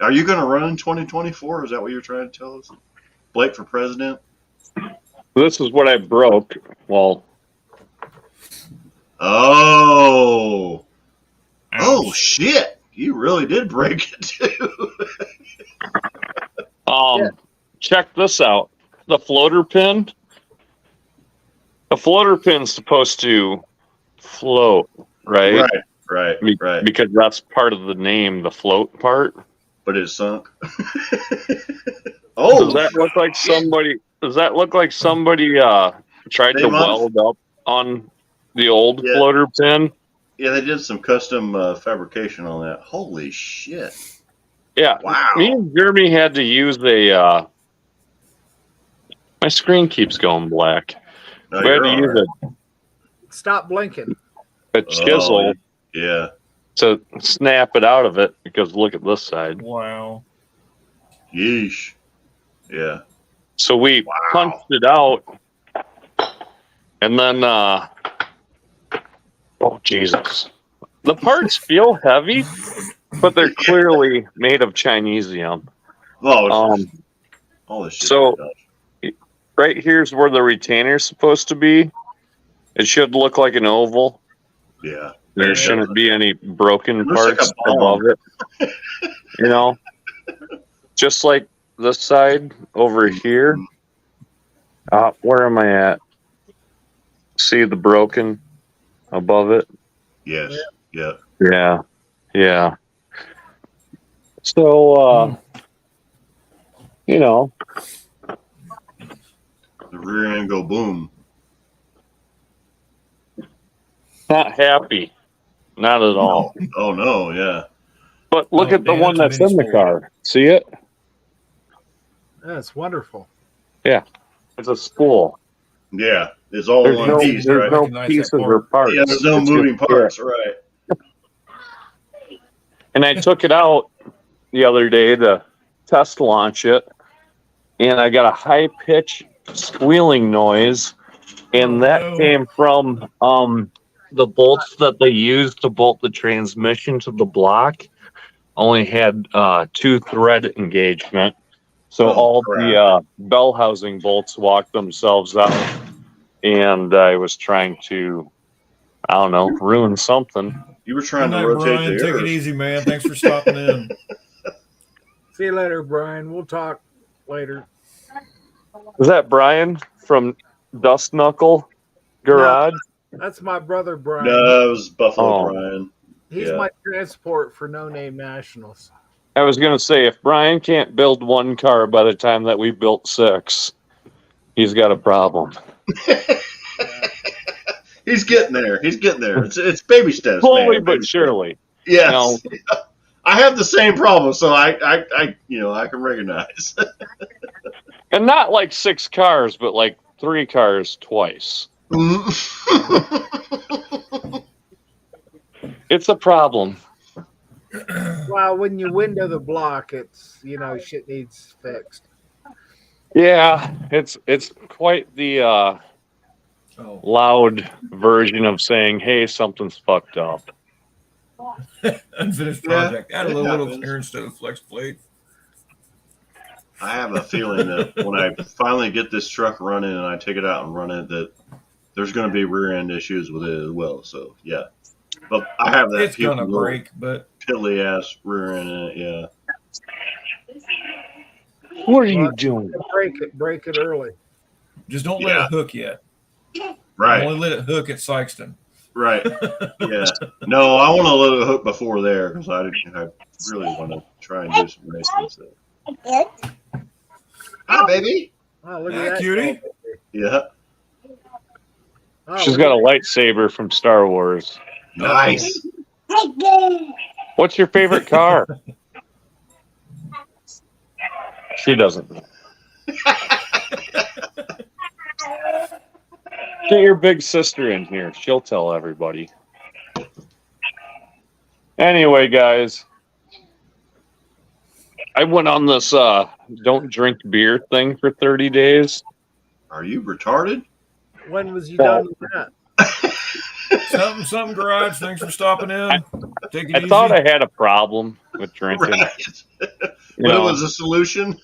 Are you going to run 2024? Is that what you're trying to tell us? Blake for president? This is what I broke. Well, Oh. Oh, Ouch. shit. You really did break it, too. Yeah. Check this out. The floater pin. The floater pin's supposed to float, right? Right. Because that's part of the name, the float part. But it sunk. Oh. Does that look like somebody? Does that look like somebody tried They to must- weld up on the old Yeah. floater pin? Yeah, they did some custom fabrication on that. Holy shit. Yeah. Wow. Me and Jeremy had to use a. My screen keeps going black. No, We had you're to all use right. Stop blinking. a chisel Yeah. to snap it out of it because look at this side. Wow. Yeesh. Yeah. So we Wow. punched it out, and then oh Jesus, the parts feel heavy, but they're clearly made of Chinesium. Oh, all this shit. so- Right here's where the retainer's supposed to be. It should look like an oval. Yeah. There Yeah. shouldn't be any broken It looks like parts a bomb. above it. Just like this side over here. Where am I at? See the broken above it? Yes. Yeah. Yeah. So, The rear end go boom. not happy. Not at all. Oh no. Yeah. But look Oh, at the Dan, one that's that's in the amazing. car. See it? That's wonderful. It's a spool. Yeah. It's all There's one no, piece, there's right? no Recognize that pieces part. or parts. Yeah. There's no It's moving just- parts. Right. And I took it out the other day to test launch it, and I got a high pitch squealing noise, and that no. came from the bolts that they used to bolt the transmission to the block. Only had 2-thread engagement, so Oh, all crap. the bell housing bolts walked themselves out, and I was trying to, I don't know, ruin something. You were Good trying night, to rotate Brian. the Take it ears. easy, man. Thanks for stopping in. See you later, Brian. We'll talk later. Is that Brian from Dust Knuckle Garage? That's my brother, Brian. No, it was Buffalo Oh. Brian. He's Yeah. my transport for No Name Nationals. I was gonna say, if Brian can't build one car by the time that we built 6, he's got a problem. He's getting there. He's getting there. It's baby steps, Slowly man. but Baby steps. surely. Yes. No. I have the same problem, so I can recognize. And not like 6 cars, but like 3 cars twice. It's a problem. Well, when you window the block, it's shit needs fixed. Yeah, it's quite the Oh, loud version of saying, "Hey, something's fucked up." unfinished Yeah, project. Add a it little happens. clear instead of flex plate. I have a feeling that when I finally get this truck running and I take it out and run it, that there's going to be rear end issues with it as well. So yeah, but I have that It's gonna puking little break, but piddly ass rear end in it. Yeah. What are you doing? Break it early. just don't let Yeah. it hook yet. Right. Only let it hook at Sykeston. Right. Yeah. No, I want to let it hook before there because I really want to try and do some racing stuff. Hi, baby. Oh, look Hi, at that. cutie. Yeah. Oh, She's look got a at lightsaber from Star Wars. Nice. What's your favorite car? She doesn't know. Get your big sister in here. She'll tell everybody. Anyway, guys, I went on this don't drink beer thing for 30 days. Are you retarded? When was you done with that? Something, garage. Thanks for stopping in. Take it I easy. thought I had a problem with drinking. Right. You But know, it was a solution.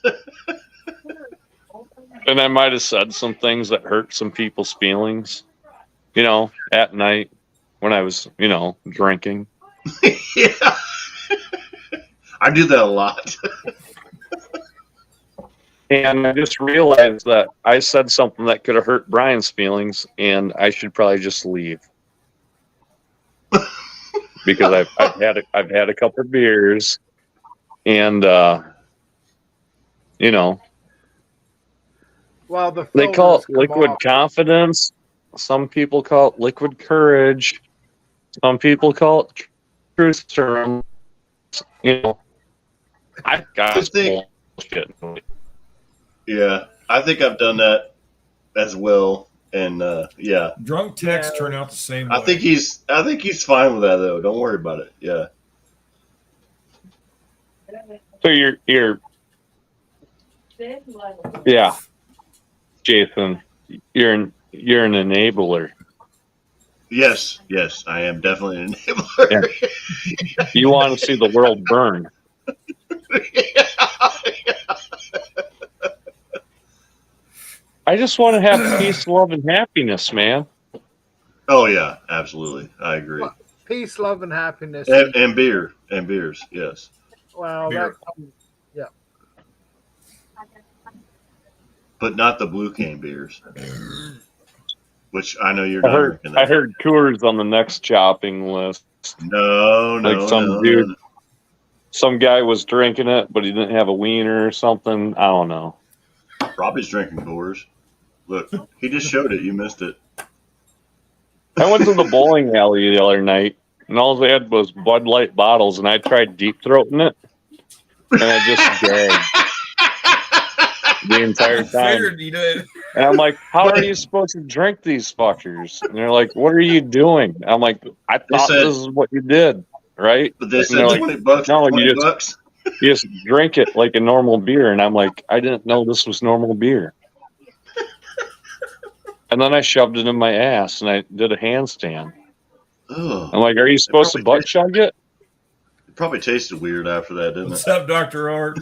and I might have said some things that hurt some people's feelings, at night when I was, drinking. Yeah. I do that a lot. And I just realized that I said something that could have hurt Brian's feelings, and I should probably just leave because I've had a couple of beers, and Well, the they call it filters come liquid off. confidence. Some people call it liquid courage. Some people call it truth serum. I got I think- bullshit. Yeah. I think I've done that as well. And yeah. Drunk texts Yeah. turn out the same way. I think he's fine with that though. Don't worry about it. Yeah. So you're yeah, Jason, you're an enabler. Yes, I am definitely an enabler. You want to see the world burn. I just want to have peace, love, and happiness, man. Oh yeah, absolutely. I agree. Peace, love, and happiness. And beers. Yes. Well, Beer. But not the blue can beers, which I know you're I not heard drinking. That. Coors on the next chopping list. No, Like some no, dude. no. Some guy was drinking it, but he didn't have a wiener or something. I don't know. Robbie's drinking Coors. Look, he just showed it. You missed it. I went to the bowling alley the other night, and all they had was Bud Light bottles, and I tried deep throating it, and I just gagged the entire I time. figured you did. And I'm like, how are you supposed to drink these fuckers? And they're like, what are you doing? I'm like, I thought said- this is what you did, right? But they And said they're like, $20. no, you $20 just- bucks. You just drink it like a normal beer. And I'm like, I didn't know this was normal beer. And then I shoved it in my ass and I did a handstand. Ugh. I'm like, are you supposed to probably butt chug it? It probably tasted weird after that, didn't What's it? up, Dr. Art?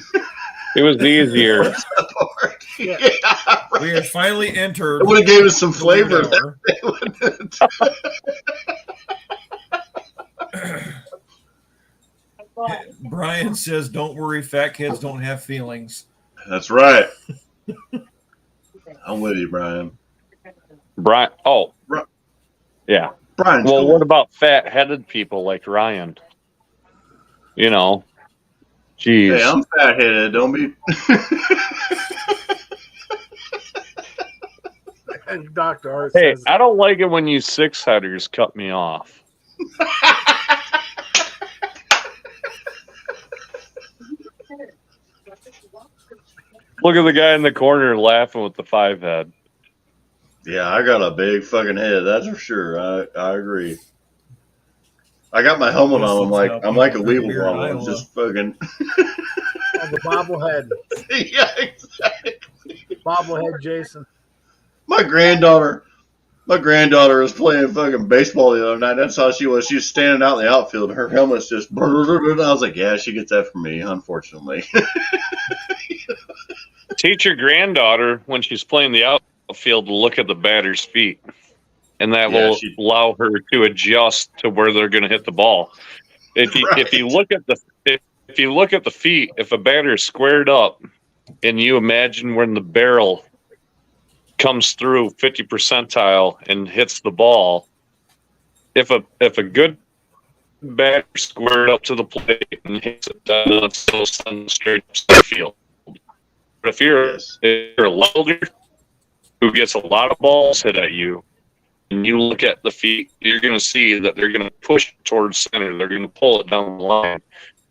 It was easier. Yeah, We have finally entered It would have gave us some the weird flavor. hour. Brian says, don't worry, fat kids don't have feelings. That's right. I'm with you, Brian. Brian, oh, Right. yeah. Brian's Well, cool. what about fat-headed people like Ryan? You know, geez. Hey, I'm fat-headed. Don't be. Dr. Art Hey, says, I don't like it when you six-headers cut me off. Look at the guy in the corner laughing with the 5-head. Yeah, I got a big fucking head. That's for sure. I agree. I got my helmet This on. is how I'm like a people weevil drink beer in wobble. I'm Iowa. just fucking. oh, the bobblehead. Yeah, exactly. Bobblehead Jason. My granddaughter was playing fucking baseball the other night. That's how she was. She was standing out in the outfield. Her helmet's just. I was like, yeah, she gets that from me, unfortunately. Teach your granddaughter when she's playing the outfield to look at the batter's feet, and that Yeah, will she- allow her to adjust to where they're going to hit the ball. If you look at the feet, if a batter is squared up, and you imagine when the barrel comes through 50 percentile and hits the ball, if a good batter squared up to the plate and hits it down, it's still sending straight up center field. But if you're a welder who gets a lot of balls hit at you, and you look at the feet, you're going to see that they're going to push towards center. They're going to pull it down the line.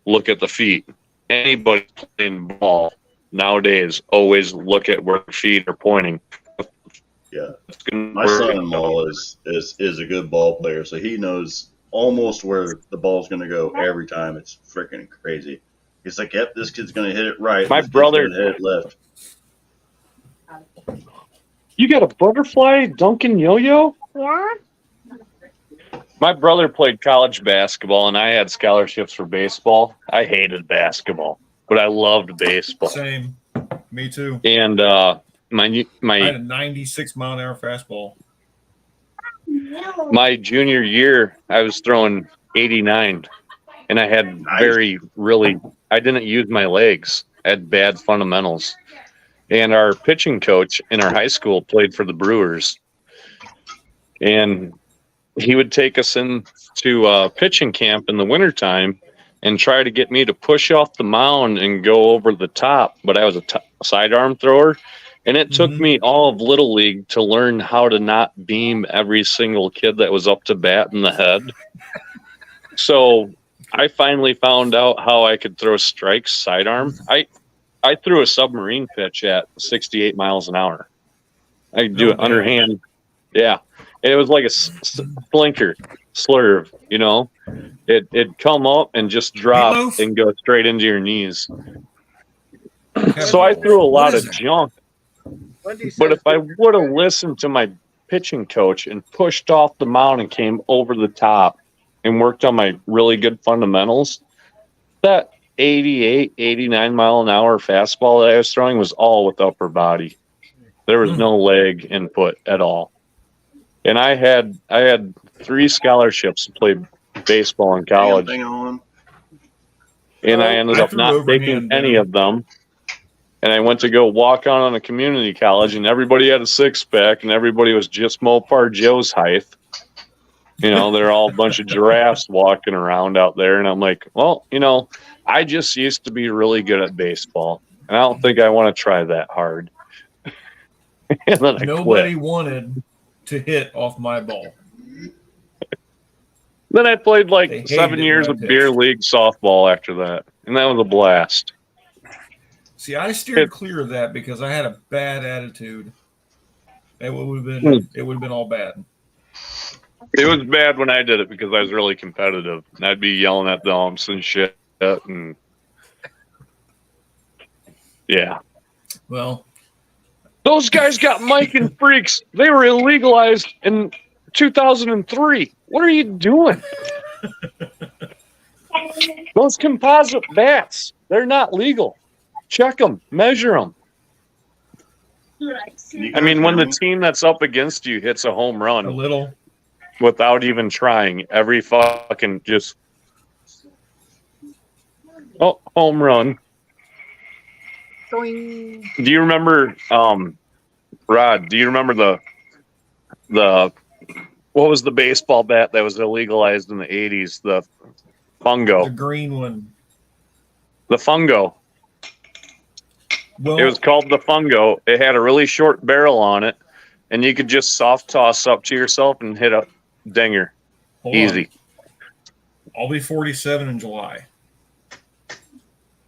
Look at the feet. Anybody playing ball nowadays always look at where the feet are pointing. Yeah, my son-in-law is a good ball player, so he knows almost where the ball's going to go every time. It's freaking crazy. He's like, "Yep, this kid's going to hit it right. My this brother- kid's gonna hit it left." You got a butterfly Duncan yo-yo? Yeah. My brother played college basketball, and I had scholarships for baseball. I hated basketball, but I loved baseball. Same. Me too. And I had my a 96-mile-an-hour fastball. my junior year, I was throwing 89, and I had Nice. I didn't use my legs. I had bad fundamentals. And our pitching coach in our high school played for the Brewers. And he would take us into pitching camp in the wintertime and try to get me to push off the mound and go over the top. But I was a sidearm thrower. And it took me all of Little League to learn how to not beam every single kid that was up to bat in the head. So I finally found out how I could throw strikes sidearm. I threw a submarine pitch at 68 miles an hour. I could do it underhand. Yeah. And it was like a splinter, slurve, you know. It'd come up and just drop Meatloaf? and go straight into your knees. So I threw a lot of junk. Wendy But says, if I would have listened to my pitching coach and pushed off the mound and came over the top and worked on my really good fundamentals, that 88, 89 mile an hour fastball that I was throwing was all with upper body. There was no leg input at all. And I had 3 scholarships to play baseball in college, Damn thing on. and I ended I up threw not overhand taking down. any of them. And I went to go walk on a community college, and everybody had a 6-pack, and everybody was just Mopar Joe's height. You know, they're all a bunch of giraffes walking around out there. And I'm like, well, you know, I just used to be really good at baseball, and I don't think I want to try that hard. And then I Nobody quit. wanted to hit off my ball. Then I played They like hated 7 it years when I of pitched. beer league softball after that, and that was a blast. See, I steered clear of that because I had a bad attitude. It would have been all bad. It was bad when I did it because I was really competitive, and I'd be yelling at the umps and shit. And yeah, Well, those guys got Mike and freaks. They were illegalized in 2003. What are you doing? Those composite bats, they're not legal. Check them, measure them. I mean, when the team that's up against you hits a home a run little. without even trying, every fucking just home run. Doing. Do you remember, Rod? Do you remember the what was the baseball bat that was illegalized in the 80s? The Fungo. The green one. The Fungo. Well, It was called the Fungo. It had a really short barrel on it, and you could just soft toss up to yourself and hit a dinger. hold Easy. on. I'll be 47 in July.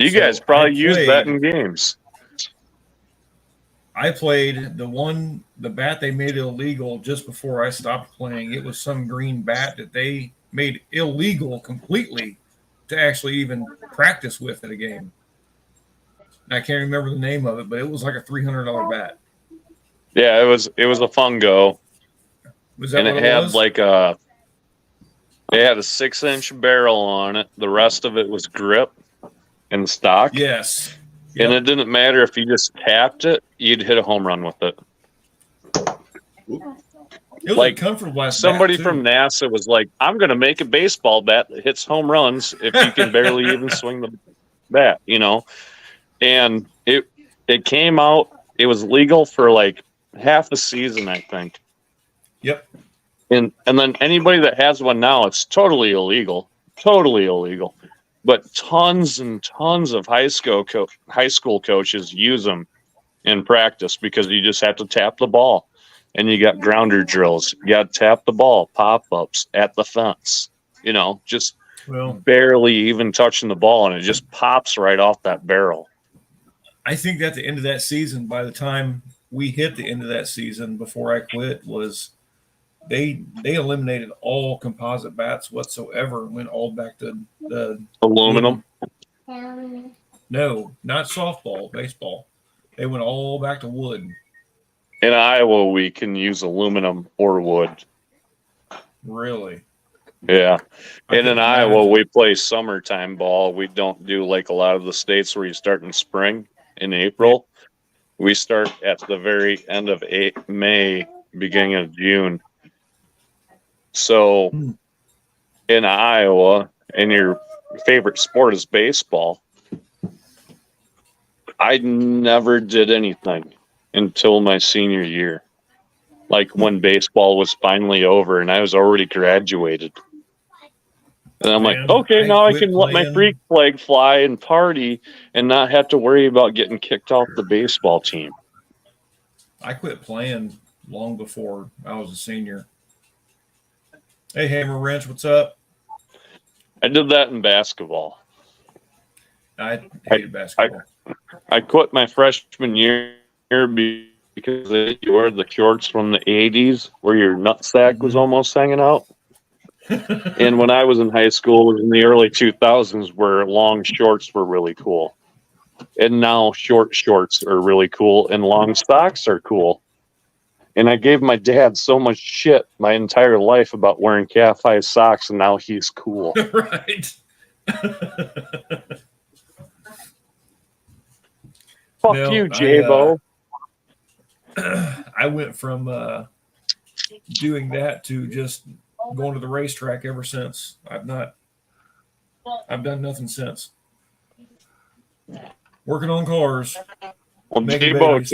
You So guys probably I use that played- in games. I played the bat they made illegal just before I stopped playing. It was some green bat that they made illegal completely to actually even practice with at a game. And I can't remember the name of it, but it was like a $300 bat. Yeah, it was a Fungo, Was that and what it it had was? like a 6-inch barrel on it. The rest of it was grip and stock. Yes. And Yep. it didn't matter if you just tapped it, you'd hit a home run with it. It was like, a comfortable ass Somebody bat, too. from NASA was like, I'm going to make a baseball bat that hits home runs if you can barely even swing the bat, you know? And it came out, it was legal for like half the season, I think. Yep. And then anybody that has one now, it's totally illegal. But tons and tons of high school coaches use them in practice because you just have to tap the ball, and you got grounder drills. You got to tap the ball, pop-ups at the fence. You know, just Well, barely even touching the ball, and it just pops right off that barrel. I think at the end of that season, by the time we hit the end of that season before I quit, was they eliminated all composite bats whatsoever and went all back to the Aluminum. no, not softball, baseball. They went all back to wood. In Iowa, we can use aluminum or wood. Really? Yeah. I And in couldn't Iowa, imagine. we play summertime ball. We don't do like a lot of the states where you start in spring in April. We start at the very end of May, beginning of June. So in Iowa, and your favorite sport is baseball, I never did anything until my senior year. Like when baseball was finally over and I was already graduated. And I'm Man, like, okay, I now I quit can let my playing- freak flag fly and party and not have to worry about getting kicked off the baseball team. I quit playing long before I was a senior. Hey, Hammer Wrench, what's up? I did that in basketball. I hated basketball. I quit my freshman year because you wore the shorts from the 80s where your nutsack was almost hanging out. And when I was in high school, it was in the early 2000s where long shorts were really cool. And now short shorts are really cool and long socks are cool. And I gave my dad so much shit my entire life about wearing calf high socks, and now he's cool. Right. Fuck No, you, J-Bo. I went from doing that to just going to the racetrack ever since. I've done nothing since. Working on cars. Well, making J-Bo babies.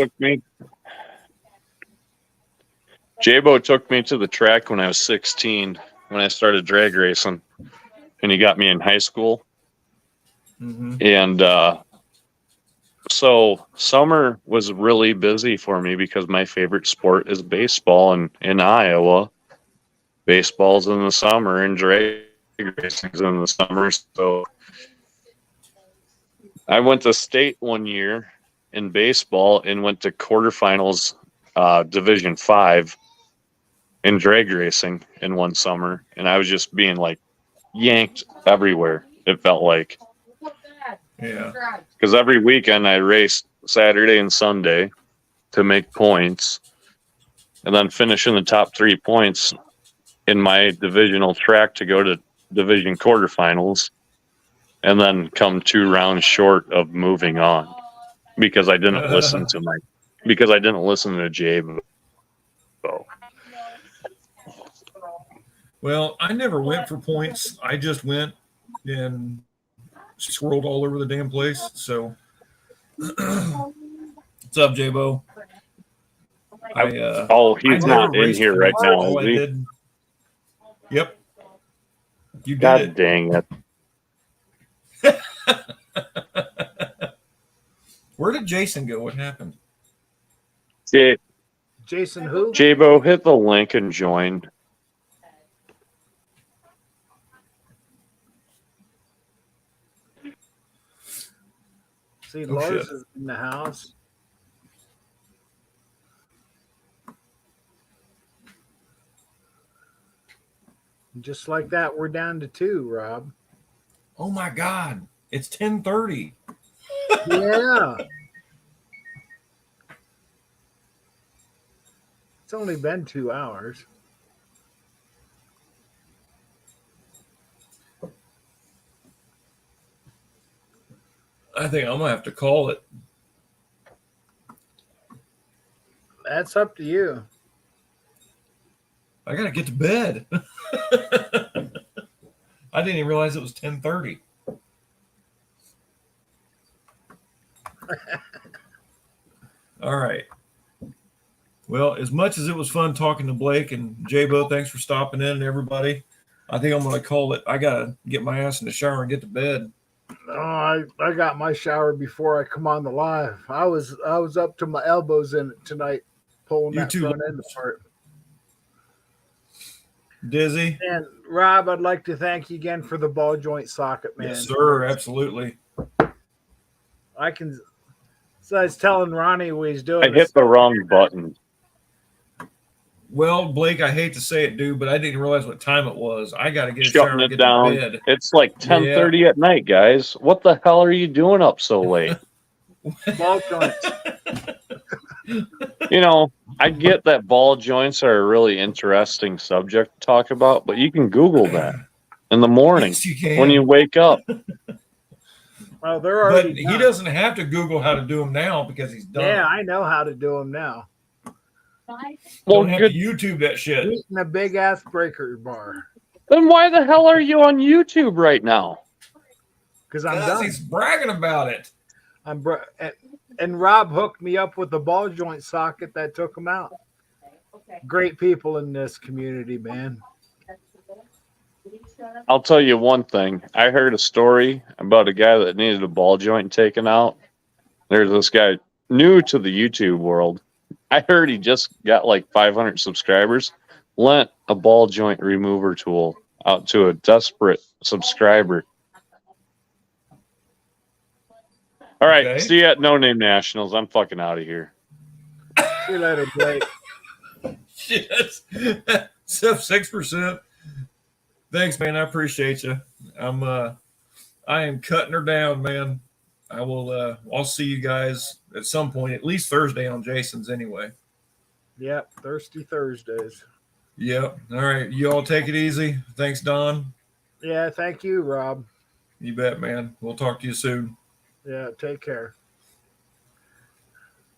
took me to the track when I was 16, when I started drag racing, and he got me in high school. Mm-hmm. And so summer was really busy for me because my favorite sport is baseball, and in Iowa, baseball's in the summer and drag racing's in the summer. So I went to state one year in baseball and went to quarterfinals, Division 5 in drag racing in one summer, and I was just being like yanked everywhere. It felt like. Yeah. Because every weekend I raced Saturday and Sunday to make points, and then finish in the top 3 points in my divisional track to go to division quarterfinals, and then come 2 rounds short of moving on because I didn't listen to J-Bo. Well, I never went for points. I just went and swirled all over the damn place. So, what's up, J-Bo? He's I not never in raced here for right points. now, All is I he? did, You did God it. dang it. Where did Jason go? What happened? Jason who? Jabo, hit the link and join. See, Oh, Lars shit. is in the house. Just like that, we're down to 2, Rob. Oh my God. It's 10:30. Yeah. It's only been 2 hours. I think I'm gonna have to call it. That's up to you. I gotta get to bed. I didn't even realize it was 10:30. All right. Well, as much as it was fun talking to Blake and Jabo, thanks for stopping in, everybody. I think I'm going to call it. I got to get my ass in the shower and get to bed. Oh, I got my shower before I come on the live. I was up to my elbows in it tonight, pulling You that too, front end Lars. apart. Dizzy? And Rob, I'd like to thank you again for the ball joint socket, man. Yes, sir. Absolutely. I can. So I was telling Ronnie what he's doing. I hit the wrong button. Well, Blake, I hate to say it, dude, but I didn't realize what time it was. I got to get a Shutting shower and it get down. to bed. It's like 10:30 at night, guys. What the hell are you doing up so late? Ball joints. You know, I get that ball joints are a really interesting subject to talk about, but you can Google that in the morning Yes, you can. when you wake up. Well, they're But already. he done. doesn't have to Google how to do them now because he's done. Yeah, them. I know how to do them now. Well, Don't have good. to YouTube that shit. Eating a big ass breaker bar Then why the hell are you on YouTube right now? because I'm Because done. he's bragging about it. And Rob hooked me up with the ball joint socket that took him out. Great people in this community, man. I'll tell you one thing. I heard a story about a guy that needed a ball joint taken out. There's this guy new to the YouTube world. I heard he just got like 500 subscribers. Lent a ball joint remover tool out to a desperate subscriber. All right, Okay. see you at No Name Nationals. I'm fucking out of here. See you later, Blake. Yes. Except 6%. Thanks, man. I appreciate you. I am cutting her down, man. I'll see you guys at some point, at least Thursday on Jason's anyway. Yep, Thirsty Thursdays. Yep. All right. You all take it easy. Thanks, Don. Yeah, thank you, Rob. You bet, man. We'll talk to you soon. Yeah, take care.